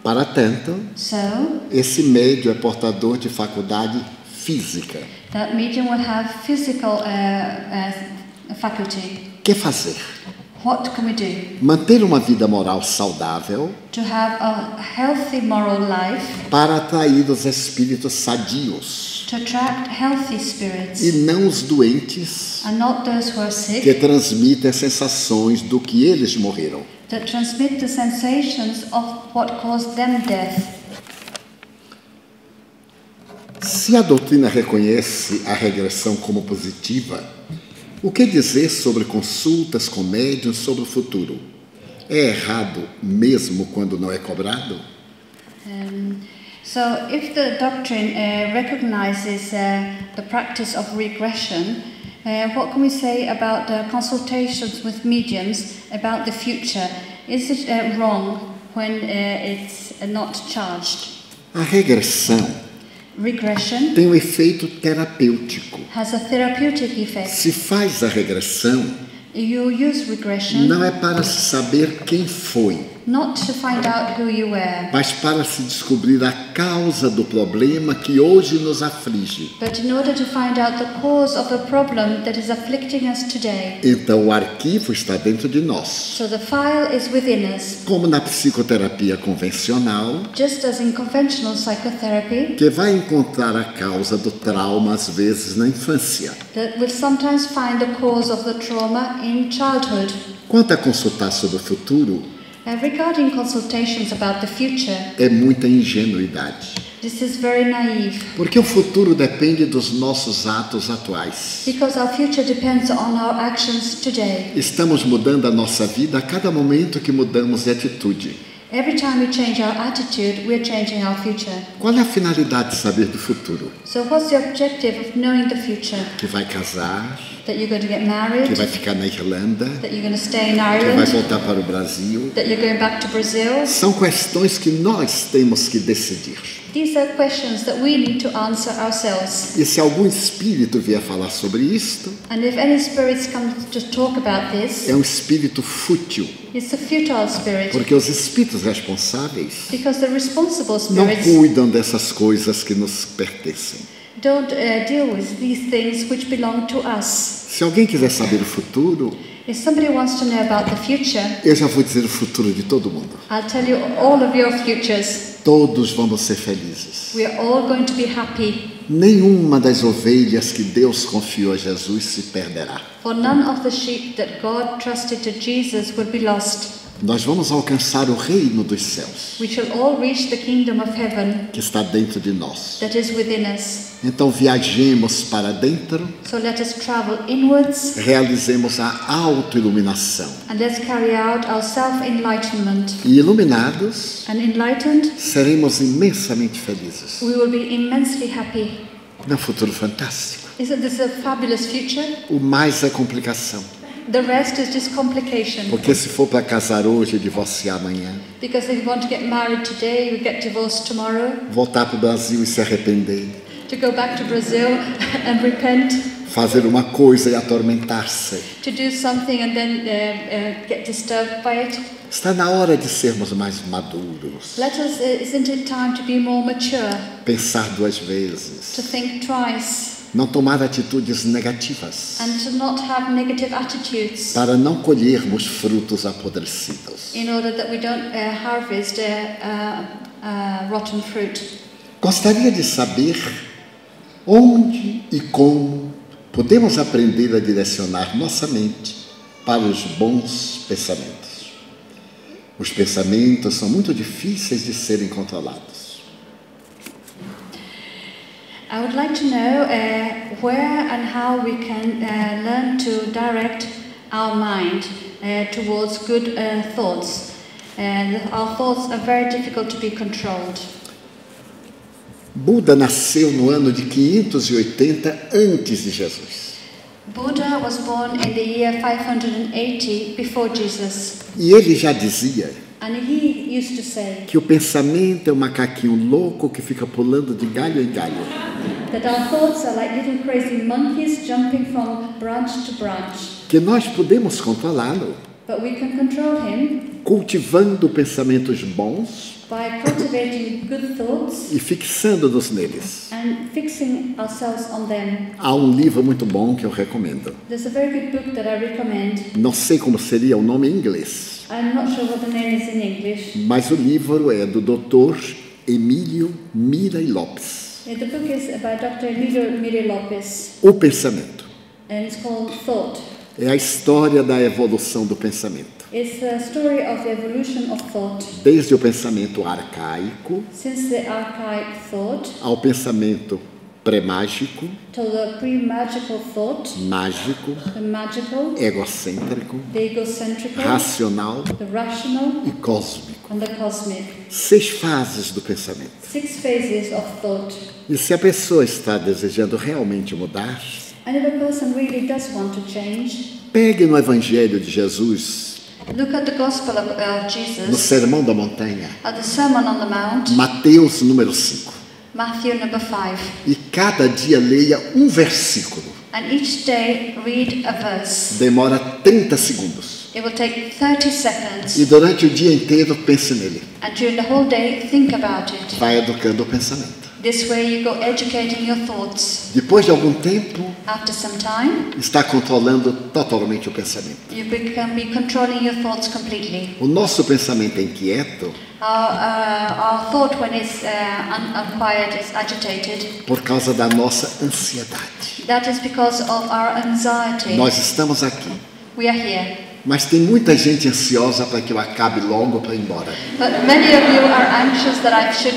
Para tanto, So, esse médium é portador de faculdade física. that medium will have physical faculty. Que fazer? What can we do? Manter uma vida moral saudável To have a healthy moral life, para atrair os espíritos sadios to attract healthy spirits, e não os doentes and not those who are sick, que transmitem as sensações do que eles morreram. that transmit the sensations of what caused them death. Se a doutrina reconhece a regressão como positiva, o que dizer sobre consultas com médiuns sobre o futuro? É errado mesmo quando não é cobrado? So if the doctrine recognizes the practice of regression, what can we say about the consultations with mediums about the future? Is it wrong when it's not charged? A regressão Regression tem um efeito terapêutico. has a therapeutic effect. Se faz a regressão, You use regression não é para se saber quem foi, not to find out who you were, mas para se descobrir a causa do problema que hoje nos aflige. but in order to find out the cause of the problem that is afflicting us today. Então o arquivo está dentro de nós. So the file is within us, Como na psicoterapia convencional, just as in conventional psychotherapy, que vai encontrar a causa do trauma às vezes na infância. that will sometimes find the cause of the trauma in childhood. Quanto a consultar sobre o futuro, Regarding consultations about the future, é muita ingenuidade. this is very naive, Porque o futuro depende dos nossos atos atuais. because our future depends on our actions today. Estamos mudando a nossa vida a cada momento que mudamos de atitude. Every time we change our attitude, we're changing our future. Qual é a finalidade de saber do futuro? So what's the objective of knowing the future? Que vai casar, That you're going to get que married, vai ficar na Irlanda, that you're going to stay in que vai Ireland, voltar para o Brasil. that you're going back to Brazil. São questões que nós temos que decidir. These are questions that we need to answer ourselves. E se algum espírito vier falar sobre isto, And if any spirits come to talk about this, é um espírito fútil, it's a futile spirit, porque os espíritos responsáveis because the responsible não spirits cuidam dessas coisas que nos pertencem. don't deal with these things which belong to us. Se alguém quiser saber o futuro, If somebody wants to know about the future, eu já vou dizer o futuro de todo mundo. I'll tell you all of your futures. Todos vamos ser felizes. We are all going to be happy, Nenhuma das ovelhas que Deus confiou a Jesus se perderá. for none of the sheep that God trusted to Jesus will be lost. Nós vamos alcançar o reino dos céus, We shall all reach the kingdom of heaven que está dentro de nós. that is within us. Então viajemos para dentro, So let us travel inwards realizemos a autoiluminação. and let's carry out our self-enlightenment. E iluminados, And enlightened, seremos imensamente felizes. we will be immensely happy. É um futuro fantástico. Isn't this a fabulous future? O mais é complicação. The rest is just complication. Porque se for para casar hoje e divorciar amanhã, Because if you want to get married today, you get divorced tomorrow. voltar para o Brasil e se arrepender, To go back to Brazil and repent. fazer uma coisa e atormentar-se. To do something and then get disturbed by it. Está na hora de sermos mais maduros, Let us, isn't it time to be more mature? pensar duas To vezes, think twice não tomar atitudes negativas, and to not have negative attitudes para não colhermos frutos apodrecidos. in order that we don't harvest rotten fruit. Gostaria de saber onde e como podemos aprender a direcionar nossa mente para os bons pensamentos. Os pensamentos são muito difíceis de serem controlados. I would like to know where and how we can learn to direct our mind towards good thoughts. Our thoughts are very difficult to be controlled. Buda nasceu no ano de 580 antes de Jesus. Buddha was born in the year 580 before Jesus, E ele já dizia and he used to say que o pensamento é um macaquinho louco que fica pulando de galho em galho. that our thoughts are like little crazy monkeys jumping from branch to branch, Que nós podemos controlá-lo, but we can control him cultivando pensamentos bons by cultivating good thoughts e fixando-nos neles. and fixing ourselves on them. Há um livro muito bom que eu recomendo. There's a very good book that I recommend. Não sei como seria o nome em inglês, I'm not sure what the name is in English. mas o livro é do Dr. Emílio Mira e Lopes. The book is by Dr. Emilio Miri Lopes, O pensamento. and it's called Thought. É a história da evolução do pensamento. It's a story of the evolution of thought, Desde o pensamento arcaico since the archaic thought ao pensamento pré-mágico, to the pre-magical thought, mágico, the magical, egocêntrico, the egocentrical, racional the rational, e cósmico. and the cosmic. 6 fases do pensamento. 6 phases of thought. E se a pessoa está desejando realmente mudar, And if a person really does want to change, pegue no Evangelho de Jesus, Look at the Gospel of no Jesus, Sermão da Montanha, at the Sermon on the Mount, Mateus número 5. Matthew number 5. E cada dia leia um versículo. And each day read a verse. Demora 30 segundos. It will take 30 seconds. E durante o dia inteiro pense nele. And during the whole day, think about it. Vai educando o pensamento. This way you go educating your thoughts. Depois de algum tempo, After some time, está controlando totalmente o pensamento. you can be controlling your thoughts completely. O nosso pensamento é inquieto Our thought, when it's unquiet, is agitated. por causa da nossa ansiedade. That is because of our anxiety. Nós estamos aqui, We are here. mas tem muita gente ansiosa para que eu acabe logo para ir embora. But many of you are anxious that I should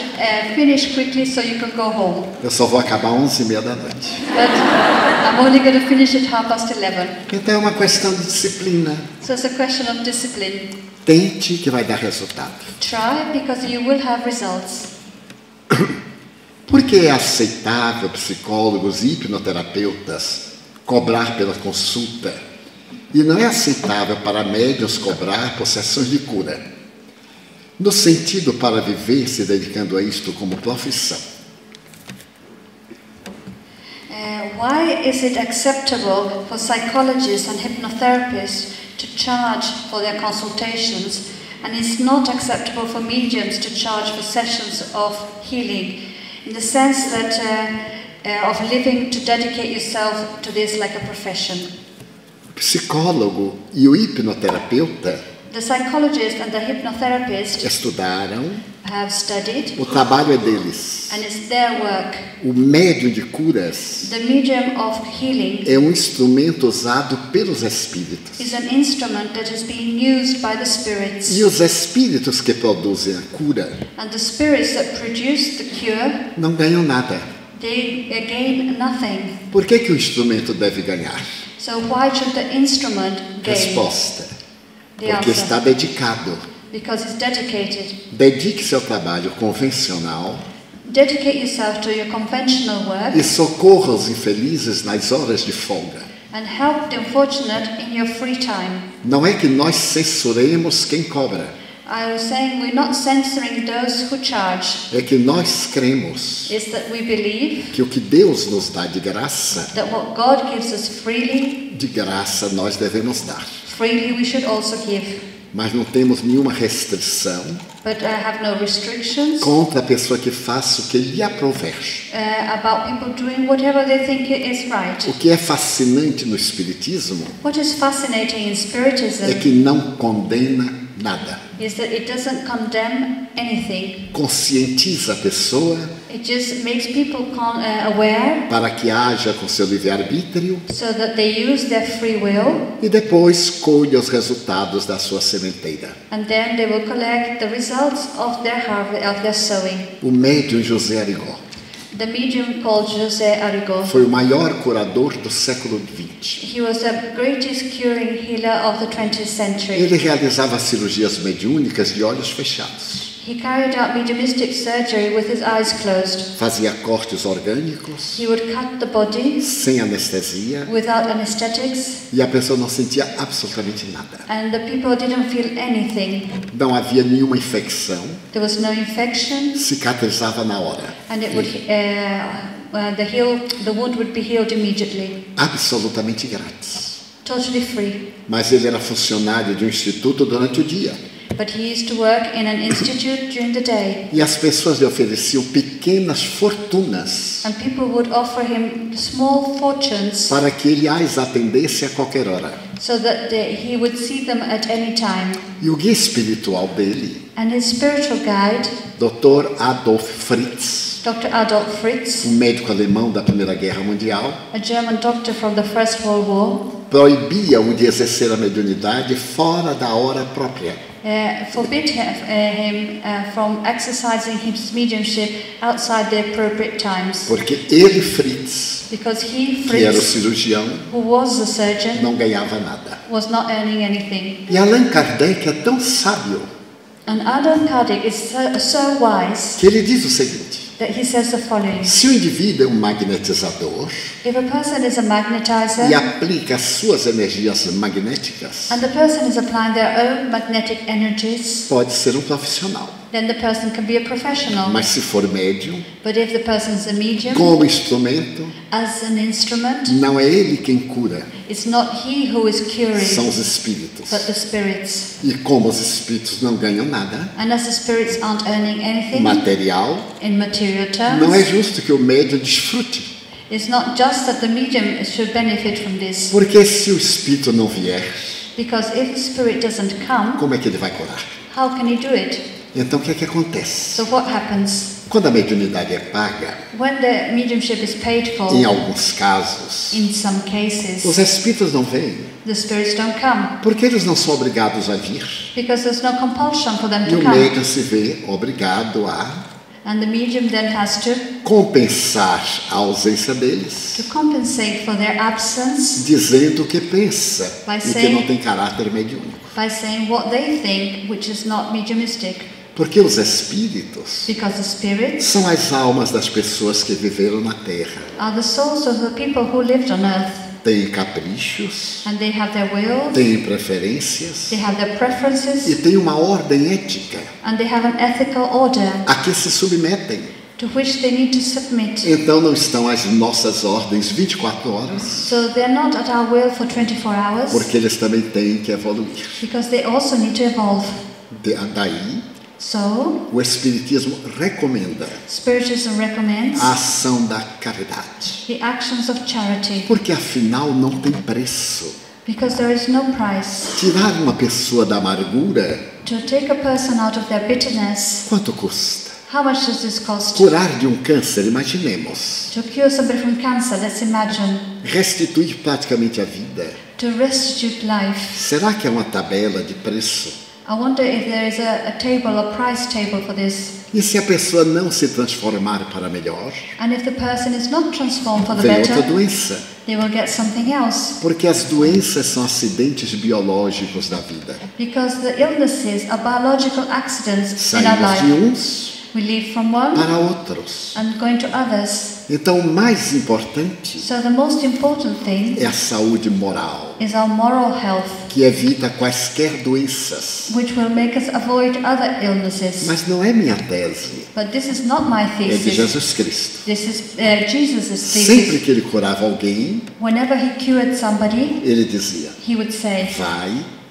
finish quickly so you can go home. Eu só vou acabar 11h30 da noite. But I'm only going to finish at 11:30. Então é uma questão de disciplina. So it's a question of discipline. Tente que vai dar resultado. Try because you will have results. Por que é aceitável psicólogos e hipnoterapeutas cobrar pela consulta? E não é aceitável para médiuns cobrar por sessões de cura, no sentido para viver se dedicando a isto como profissão. Why is it acceptable for psychologists and hypnotherapists to charge for their consultations, and it's not acceptable for mediums to charge for sessions of healing, in the sense that of living to dedicate yourself to this like a profession? O psicólogo e o hipnoterapeuta The psychologist and the hypnotherapist estudaram, have studied, o trabalho é deles. and it's their work. O médium de curas The medium of healing é um instrumento usado pelos espíritos. is an instrument that is being used by the spirits. E os espíritos que produzem a cura And the spirits that produce the cure, não ganham nada. they gain nothing. Por que o instrumento deve ganhar? So why should the instrument gain? Resposta: The porque answer. está dedicado. Because it's dedicated. Dedique-se ao trabalho convencional Dedicate yourself to your conventional work e socorra os infelizes nas horas de folga. and help the unfortunate in your free time. Não é que nós censuremos quem cobra, I was saying we're not censoring those who charge. é que nós cremos It's that we believe que o que Deus nos dá de graça, that what God gives us freely, de graça nós devemos dar. freely we should also give. Mas não temos nenhuma restrição But I have no restrictions contra a pessoa que faça o que lhe aprouver. about people doing whatever they think is right. O que é fascinante no Espiritismo What is fascinating in é Spiritism que não condena nada. is that it doesn't condemn anything. Conscientiza a pessoa It just makes people aware para que haja com seu livre-arbítrio so that they use their free will, e depois colha os resultados da sua sementeira. and then they will collect the results of their harvest, of their sowing. O médium José Arigó The medium called José Arigó. foi o maior curador do século XX. He was the greatest curing healer of the 20th century. Ele realizava cirurgias mediúnicas de olhos fechados. He carried out mediumistic surgery with his eyes closed. Fazia cortes orgânicos He would cut the body sem anestesia without anesthetics, e a pessoa não sentia absolutamente nada. and the people didn't feel anything. Não havia nenhuma infecção, There was no infection, cicatrizava na hora. and it would the wound would be healed immediately, Absolutamente grátis. totally free. Mas ele era funcionário de um instituto durante o dia. But he used to work in an institute during the day, E as pessoas lhe ofereciam pequenas fortunas and people would offer him small fortunes para que ele as atendesse a qualquer hora. so that he would see them at any time. E o guia espiritual dele, And his spiritual guide, Dr. Adolf Fritz, Dr. Adolf Fritz, um médico alemão da Primeira Guerra Mundial, a German doctor from the First World War, proibia-o de exercer a mediunidade fora da hora própria. forbid him from exercising his mediumship outside the appropriate times. Porque ele, Fritz, Because he, que era o Fritz, cirurgião, who was the surgeon, não ganhava nada. was not earning anything. E Allan Kardec é tão sábio And Allan Kardec is so wise que ele diz o seguinte: that he says the following. se o indivíduo é um magnetizador If a person is a magnetizer e aplica as suas energias magnéticas, and the person is applying their own magnetic energies, pode ser um profissional. then the person can be a professional. Mas se for médium, But if the person is a medium, como instrumento, as an instrument, não é ele quem cura, it's not he who is curing, são os espíritos. but the spirits. E como os espíritos não ganham nada, And as the spirits aren't earning anything material, in material terms, não é justo que o médium desfrute. it's not just that the medium should benefit from this. Porque se o espírito não vier, Because if the spirit doesn't come, como é que ele vai curar? how can he do it? Então o que é que acontece? So what happens? Quando a mediunidade é paga, When the mediumship is paid for, em alguns casos, in some os cases, espíritos não vêm, the spirits don't come. porque eles não são obrigados a vir. Because there's no compulsion for them E to o come. médium se vê obrigado a And the medium then has to compensar a ausência deles, compensate for their absence dizendo o que pensa By e que saying- não tem caráter mediúnico. by saying what they think, which is not mediumistic. Porque os espíritos Because the spirits são as almas das pessoas que viveram na Terra. are the souls of the people who lived on earth. Têm caprichos, And they have their will, têm preferências they have their e preferences, têm uma ordem ética and they have an ethical order a que se submetem. to which they need to submit. Então não estão as nossas ordens 24 horas, So they're not at our will for 24 hours, porque eles também têm que evoluir. because they also need to evolve. Daí, So, o Espiritismo recomenda Spiritism recommends a ação da caridade, the actions of charity, porque afinal não tem preço. because there is no price. Tirar uma pessoa da amargura, To take a person out of their bitterness, quanto custa? how much does this cost? Curar de um câncer, imaginemos. To cure somebody from cancer, let's imagine. Restituir praticamente a vida. To restitute life. Será que é uma tabela de preço? I wonder if there is a table, a price table for this. E se a pessoa não se transformar para melhor, And if the person is not transformed for the vem outra better, doença. they will get something else. Porque as doenças são acidentes biológicos da vida. Because the illnesses are biological accidents in our Saímos de life. uns We leave from one para outros. and going to others. Então, o mais importante So the most important thing é a saúde moral, is our moral health, que evita quaisquer doenças. which will make us avoid other illnesses. Mas não é minha tese, But this is not my é de thesis. Jesus Cristo. This is Jesus' Sempre thesis. que ele curava alguém, Whenever he cured somebody, ele dizia: he would say, vai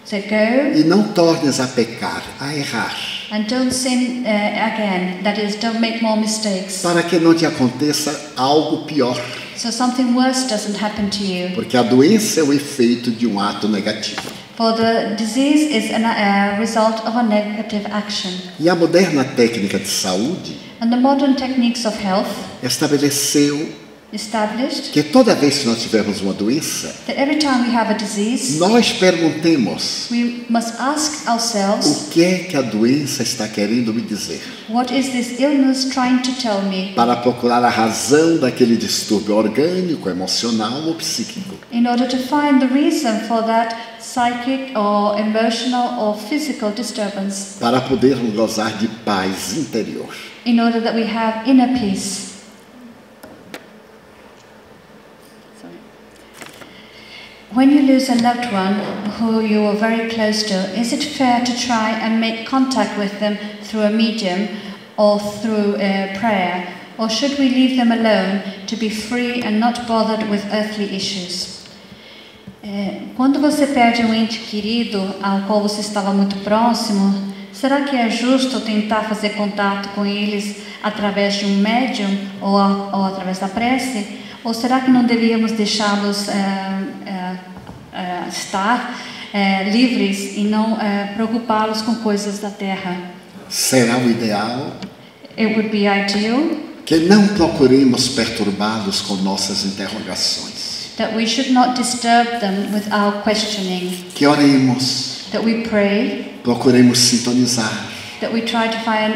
go e não tornes a pecar, a errar, and don't sin again. That is, don't make more mistakes. para que não te aconteça algo pior. So something worse doesn't happen to you. Porque a doença é o efeito de um ato negativo. For the disease is a result of a negative action. E a moderna técnica de saúde And the modern techniques of health estabeleceu established que toda vez que nós tivermos uma doença, that every time we have a disease, nós perguntemos: we must ask ourselves, o que é que a doença está querendo me dizer? what is this illness trying to tell me? Para procurar a razão daquele distúrbio orgânico, emocional ou psíquico. In order to find the reason for that psychic or emotional or physical disturbance, Para podermos gozar de paz interior. in order that we have inner peace. When you lose a loved one who you were very close to, is it fair to try and make contact with them through a medium or through prayer? Or should we leave them alone to be free and not bothered with earthly issues? Quando você perde um ente querido ao qual você estava muito próximo, será que é justo tentar fazer contato com eles através de um médium ou através da prece? Ou será que não deveríamos deixá-los estar livres e não preocupá-los com coisas da terra? Será o ideal It would be ideal que não procuremos perturbá-los com nossas interrogações. that we should not disturb them with our questioning, Que oremos that we pray procuremos sintonizar. that we try to find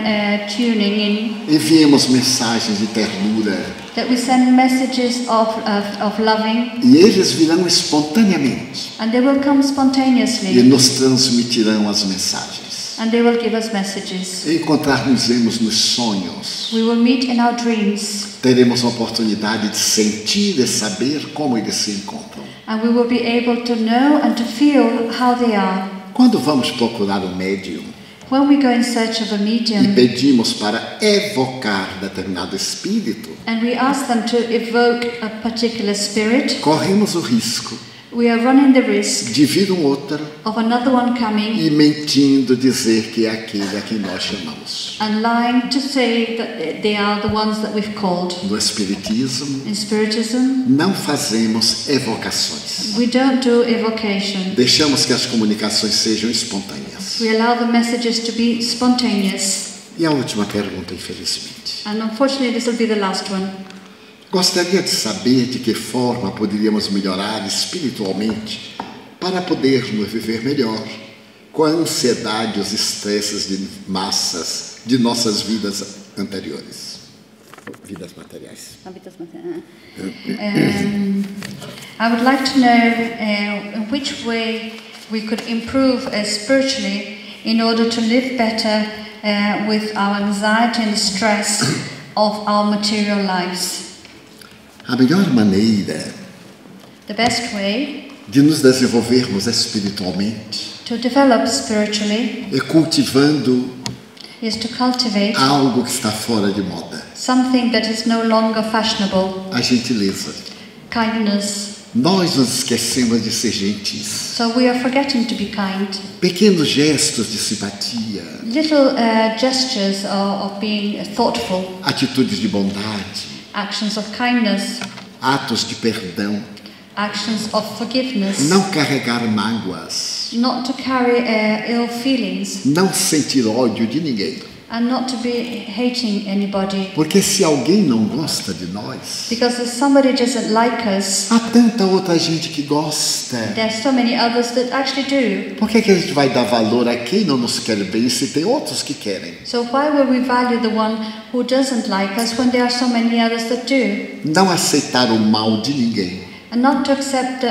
tuning in, Enviemos mensagens de ternura that we send messages of loving, e eles virão espontaneamente and they will come e spontaneously, nos transmitirão as mensagens. and they will give us messages. Encontrar-nos-emos nos sonhos. We will meet in our dreams, Teremos a oportunidade de sentir e saber como eles se encontram. and we will be able to know and to feel how they are. Quando vamos procurar um médium When we go in search of a e medium, pedimos para evocar determinado espírito, and we ask them to evoke a particular spirit, corremos o risco we are running the risk de vir um outro of another one coming e mentindo dizer que é aquele a quem nós chamamos. and lying to say that they are the ones that we've called. No Espiritismo, In Spiritism, não fazemos evocações. we don't do evocation. Deixamos que as comunicações sejam espontâneas. We allow the messages to be spontaneous. E a última pergunta, infelizmente. And unfortunately, this will be the last one. Gostaria de saber de que forma poderíamos melhorar espiritualmente para podermos viver melhor com a ansiedade e os estresses de massas de nossas vidas anteriores. Vidas materiais. I would like to know in which way we could improve spiritually in order to live better with our anxiety and stress of our material lives. A melhor maneira The best way de nos desenvolvermos espiritualmente to develop spiritually é cultivando is to cultivate algo que está fora de moda. something that is no longer fashionable, A gentileza. kindness. Nós nos esquecemos de ser gentis. So we are forgetting to be kind. Pequenos gestos de simpatia, Little gestures of being thoughtful, atitudes de bondade, actions of kindness, atos de perdão, actions of forgiveness, não carregar mágoas, not to carry ill feelings, não sentir ódio de ninguém. and not to be hating anybody. Porque se alguém não gosta de nós, Because if somebody doesn't like us, há tanta outra gente que gosta. there's so many others that actually do. Por que a gente vai dar valor a quem não nos quer bem se tem outros que querem? So why will we value the one who doesn't like us when there are so many others that do? Não aceitar o mal de ninguém. And not to accept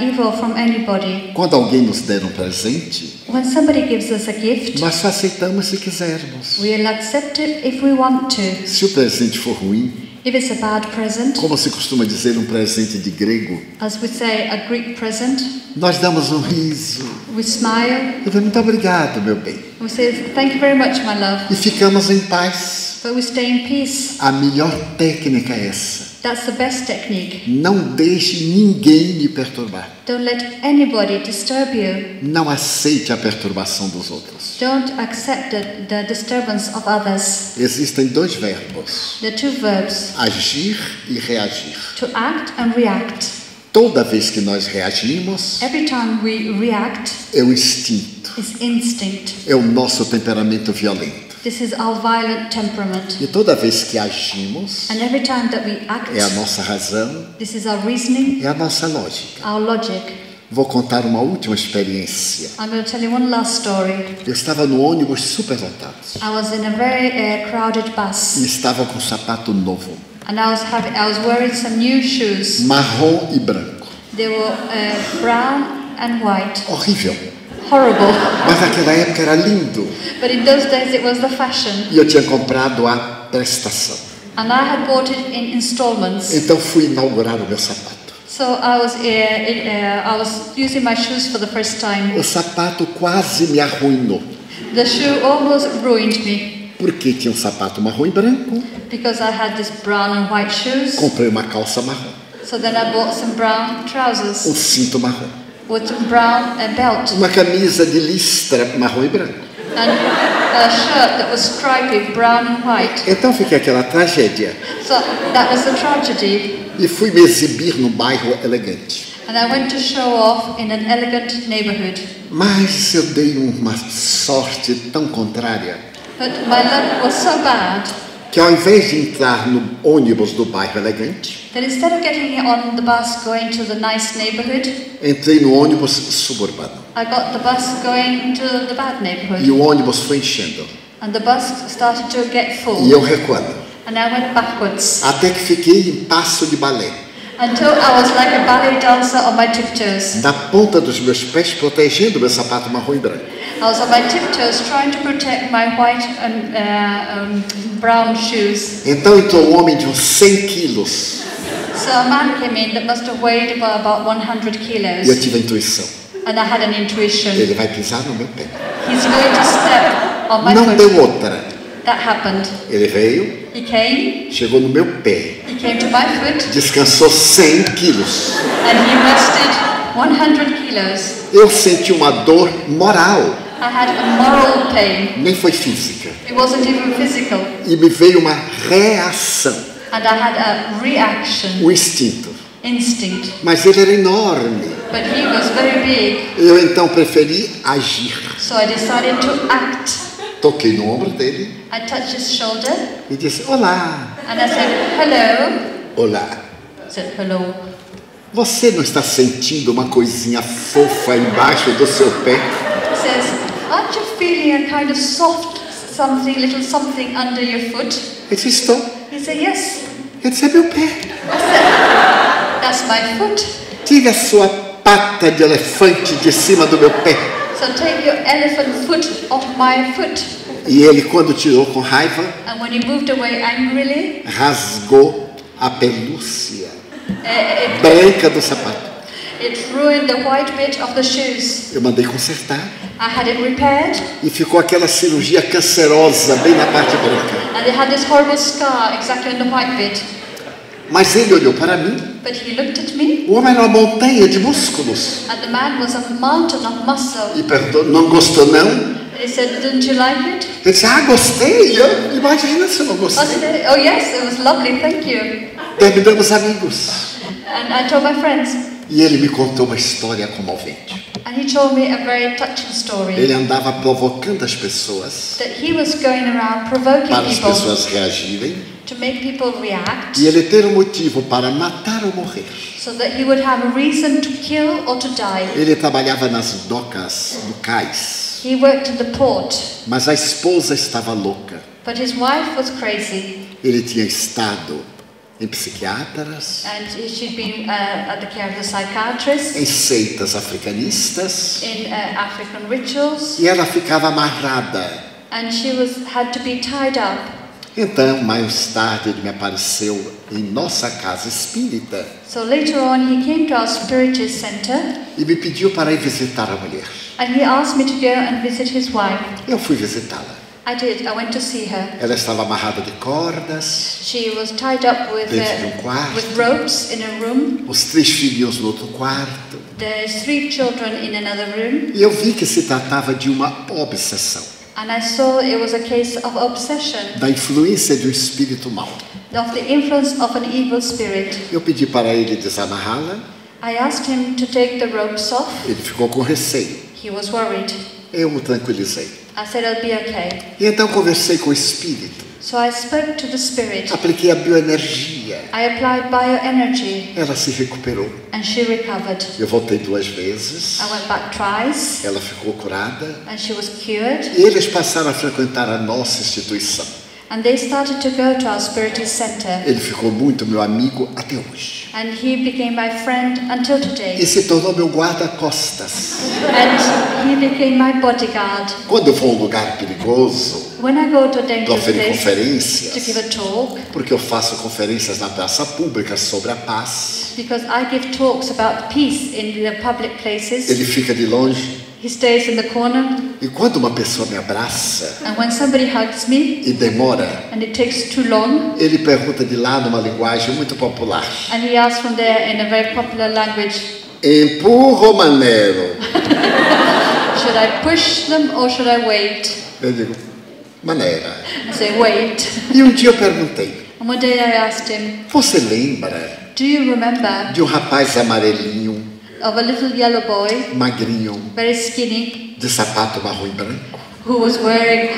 evil from anybody. Quando alguém nos der um presente, When somebody gives us a gift, nós só aceitamos se quisermos. we'll accept it if we want to. Se o presente for ruim, If it's a bad present, como se costuma dizer, um presente de grego, as we say, a Greek present, nós damos um riso. we smile, Eu digo, muito obrigado, meu bem. we say, thank you very much, my love, E ficamos em paz. but we stay in peace. A melhor técnica é essa. That's the best technique. Não deixe ninguém lhe perturbar. Don't let anybody disturb you. Não aceite a perturbação dos outros. Don't accept the disturbance of others. Existem dois verbos, The two verbs, agir e reagir. to act and react. Toda vez que nós reagimos, Every time we react, é o instinto, is instinct. é o nosso temperamento violento. This is our violent temperament. E toda vez que agimos, And every time that we act, é a nossa razão, this is our reasoning, é a nossa lógica. our logic. Vou contar uma última experiência. I'm going to tell you one last story. Eu estava no ônibus superlotado I was in a very crowded e bus, estava com um sapato novo, and I was wearing some new shoes. marrom e branco. They were brown and white. Horrível. Horrible. Mas naquela época era lindo. But in those days it was the fashion, E eu tinha comprado a prestação. and I had bought it in installments. Então fui inaugurar o meu sapato. So I was using my shoes for the first time. O sapato quase me arruinou. The shoe almost ruined me Porque tinha um sapato marrom e branco. because I had this brown and white shoes. Comprei uma calça marrom, So then I bought some brown trousers um cinto marrom, with some brown belt uma camisa de listra marrom e branco. and a shirt that was stripy, brown and white. Então fiquei aquela tragédia. So that was the tragedy. E fui me exibir no bairro elegante. And I went to show off in an elegant neighborhood. Mas eu dei uma sorte tão contrária But my luck was so bad que ao invés de entrar no ônibus do bairro elegante, that instead of getting on the bus going to the nice neighborhood, entrei no ônibus suburbano. I got the bus going to the bad neighborhood. E o ônibus foi enchendo. And the bus started to get full. E eu recuando. And I went backwards Até que fiquei em passo de balé. until I was like a ballet dancer on my tiptoes. Da ponta dos meus pés, protegendo meu sapato marrom e branco. I was on my tiptoes trying to protect my white and brown shoes. Então entrou um homem de uns 100 quilos. So a man came in that must have weighed about 100 E eu kilos. tive a intuição. And I had an intuition. Ele vai pisar no meu pé. He's going to step on my Não foot. deu outra. That happened. Ele veio, He came, chegou no meu pé, he came to my foot, descansou 100 quilos. and he rested 100 kilos. Eu senti uma dor moral, I had a moral pain. nem foi física. It wasn't even physical. E me veio uma reação, And I had a reaction, um instinto. instinct. Mas ele era enorme. But he was very big. Eu então preferi agir. So I decided to act. Toquei no ombro dele I touched his shoulder e disse: Olá, and I said, hello. olá. I said, hello. Você não está sentindo uma coisinha fofa embaixo do seu pé? He says, aren't you feeling a kind of soft something, little something under your foot? Eu disse: Estou. He said, yes. Eu disse: É meu pé. That's my foot. Tire a sua pata de elefante de cima do meu pé. So take your elephant foot off my foot. E ele, quando tirou com raiva, And when he moved away angrily, rasgou a pelúcia it branca do sapato. ruined the white bit of the shoes. Eu mandei consertar I had it repaired, e ficou aquela cirurgia cancerosa bem na parte branca. and it had this horrible scar exactly on the white bit. Mas ele olhou para mim. But he looked at me, O homem era uma montanha de músculos. and the man was a mountain of muscle. E perguntou: Não gostou não? And he said, didn't you like it? Eu disse: Ah, gostei. Imagina se eu não I gostei. said, oh yes, it was lovely, thank you. Terminamos amigos. And I told my friends, E ele me contou uma história comovente. and he told me a very touching story. Ele andava provocando as pessoas That he was going around provoking para as people pessoas reagirem to make people react, e ele ter um motivo para matar ou morrer. so that he would have a reason to kill or to die. Ele trabalhava nas docas do cais, He worked in the port, mas a esposa estava louca. but his wife was crazy, Ele tinha estado em psiquiatras, and she'd been at the care of the psychiatrist, em seitas africanistas, in African rituals, e ela ficava amarrada. and she had to be tied up. Então, mais tarde, ele me apareceu em nossa casa espírita So later on, he came to our spiritist center, e me pediu para ir visitar a mulher. and he asked me to go and visit his wife. Eu fui visitá-la. I did. I went to see her. Ela estava amarrada de cordas, She was tied up dentro de quarto, with ropes in a room. os 3 filhos no outro quarto. There's 3 children in another room, E eu vi que se tratava de uma obsessão, and I saw it was a case of obsession, da influência de um espírito mau. of the influence of an evil spirit. Eu pedi para ele desamarrá-la, I asked him to take the ropes off. ele ficou com receio. He was worried. Eu o tranquilizei. I said, I'll be okay. E então conversei com o espírito, So I spoke to the spirit. apliquei a bioenergia. I applied bioenergy, Ela se recuperou. and she recovered. Eu voltei 2 vezes, I went back twice, ela ficou curada. and she was cured. E eles passaram a frequentar a nossa instituição. And they started to go to our spiritist center, Ele ficou muito meu amigo até hoje. and he became my friend until E today. se tornou meu guarda-costas. And he became my bodyguard. Quando eu vou a um lugar perigoso, When I go to a para dangerous oferecer place to conferências, give a talk, porque eu faço conferências na praça pública sobre a paz, because I give talks about peace in the public places, ele fica de longe. he stays in the corner. E quando uma pessoa me abraça And when somebody hugs me e demora, and it takes too long, ele pergunta de lá numa linguagem muito popular: and he asks from there in a very popular language, empurro Manero? should I push them or should I wait? Eu digo: maneira. I say, wait. E um dia eu perguntei: And one day I asked him, você lembra do you remember de um rapaz amarelinho, of a little yellow boy, magrinho, very skinny, de sapato marrom e branco? who was wearing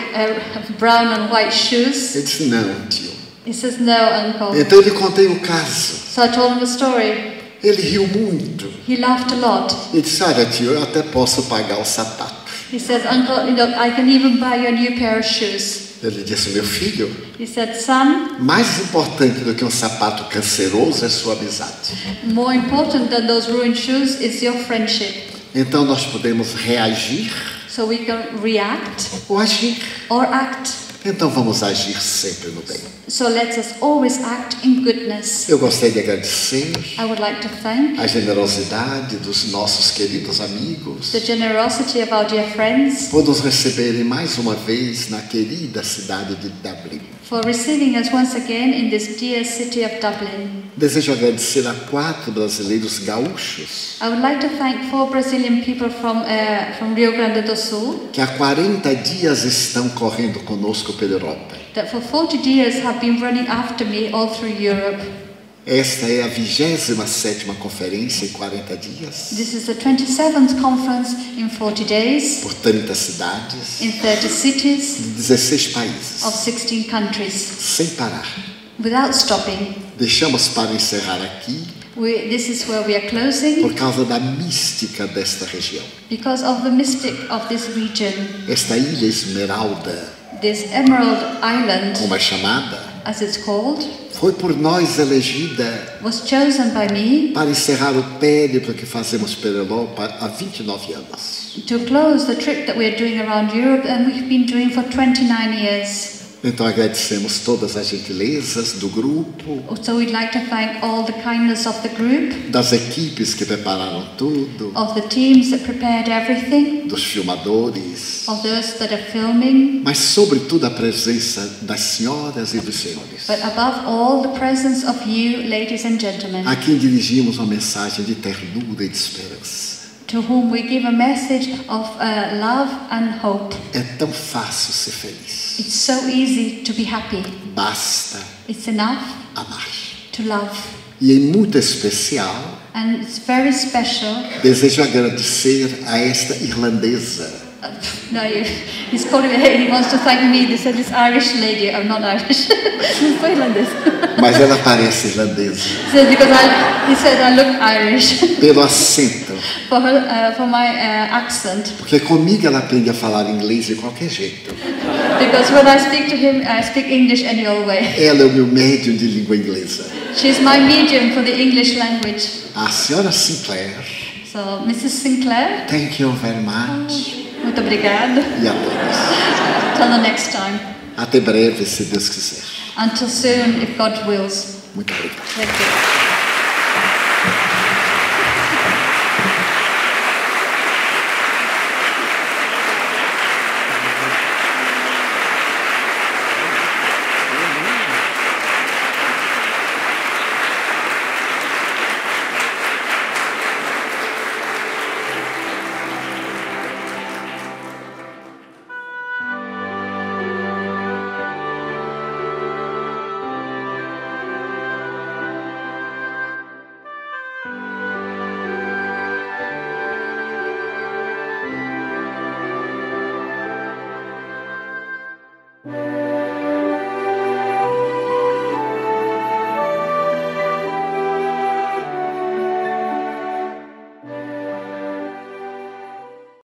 brown and white shoes? Ele disse: não, tio. He says, no, uncle. Então eu lhe contei o caso. So I told him a story. Ele riu muito. He laughed a lot. E disse, olha tio, eu até posso pagar o sapato. He says, uncle, I can even buy you a new pair of shoes. Ele disse, meu filho, He said, son, mais importante do que um sapato canceroso é sua amizade. more important than those ruined shoes is your friendship. Então nós podemos reagir So we can react ou agir. or act. Então vamos agir sempre no bem. So let us always act in goodness. Eu gostaria de agradecer I would like to thank a generosidade dos nossos queridos amigos the generosity of our dear friends por nos receberem mais uma vez na querida cidade de Dublin. for receiving us once again in this dear city of Dublin. Desejo agradecer a 4 brasileiros gaúchos I would like to thank 4 Brazilian people from Rio Grande do Sul que há 40 dias estão correndo conosco pela Europa. that for 40 years have been running after me all through Europe. Esta é a 27ª conferência em 40 dias, This is the 27th conference in 40 days por 30 cidades, in 30 cities de 16 países, of 16 countries sem parar. without stopping. Deixamos para encerrar aqui This is where we are closing por causa da mística desta região. because of the mystic of this region. Esta ilha Esmeralda, This Emerald Island, como é chamada, as it's called, foi por nós elegida was chosen by me para encerrar o périplo que fazemos pela Europa há 29 anos. to close the trip that we're doing around Europe, and we've been doing for 29 years. Então agradecemos todas as gentilezas do grupo, So we'd like to thank all the kindness of the group, das equipes que prepararam tudo, of the teams that prepared everything, dos filmadores, of those that are filming, mas sobretudo a presença das senhoras e dos senhores, but above all, the presence of you, ladies and gentlemen, a quem dirigimos uma mensagem de ternura e de esperança. to whom we give a message of love and hope. É tão fácil ser feliz. It's so easy to be happy. Basta It's enough amar. to love. E em muito especial, And it's very special. desejo agradecer a esta irlandesa, No, he's calling me, he wants to thank me. They said this Irish lady, I'm not Irish. Foi irlandês. mas ela parece irlandesa, He said, because he said I look Irish pelo acento, for my accent. porque comigo ela aprende a falar inglês de qualquer jeito. Because when I speak to him, I speak English any old way. Ela é o meu médium de língua inglesa. She's my medium for the English language. A senhora Sinclair, So, Mrs. Sinclair, thank you very much. muito obrigada. E a todos. Till the next time. Até breve, se Deus quiser. Until soon, if God wills. Muito obrigado. Thank you.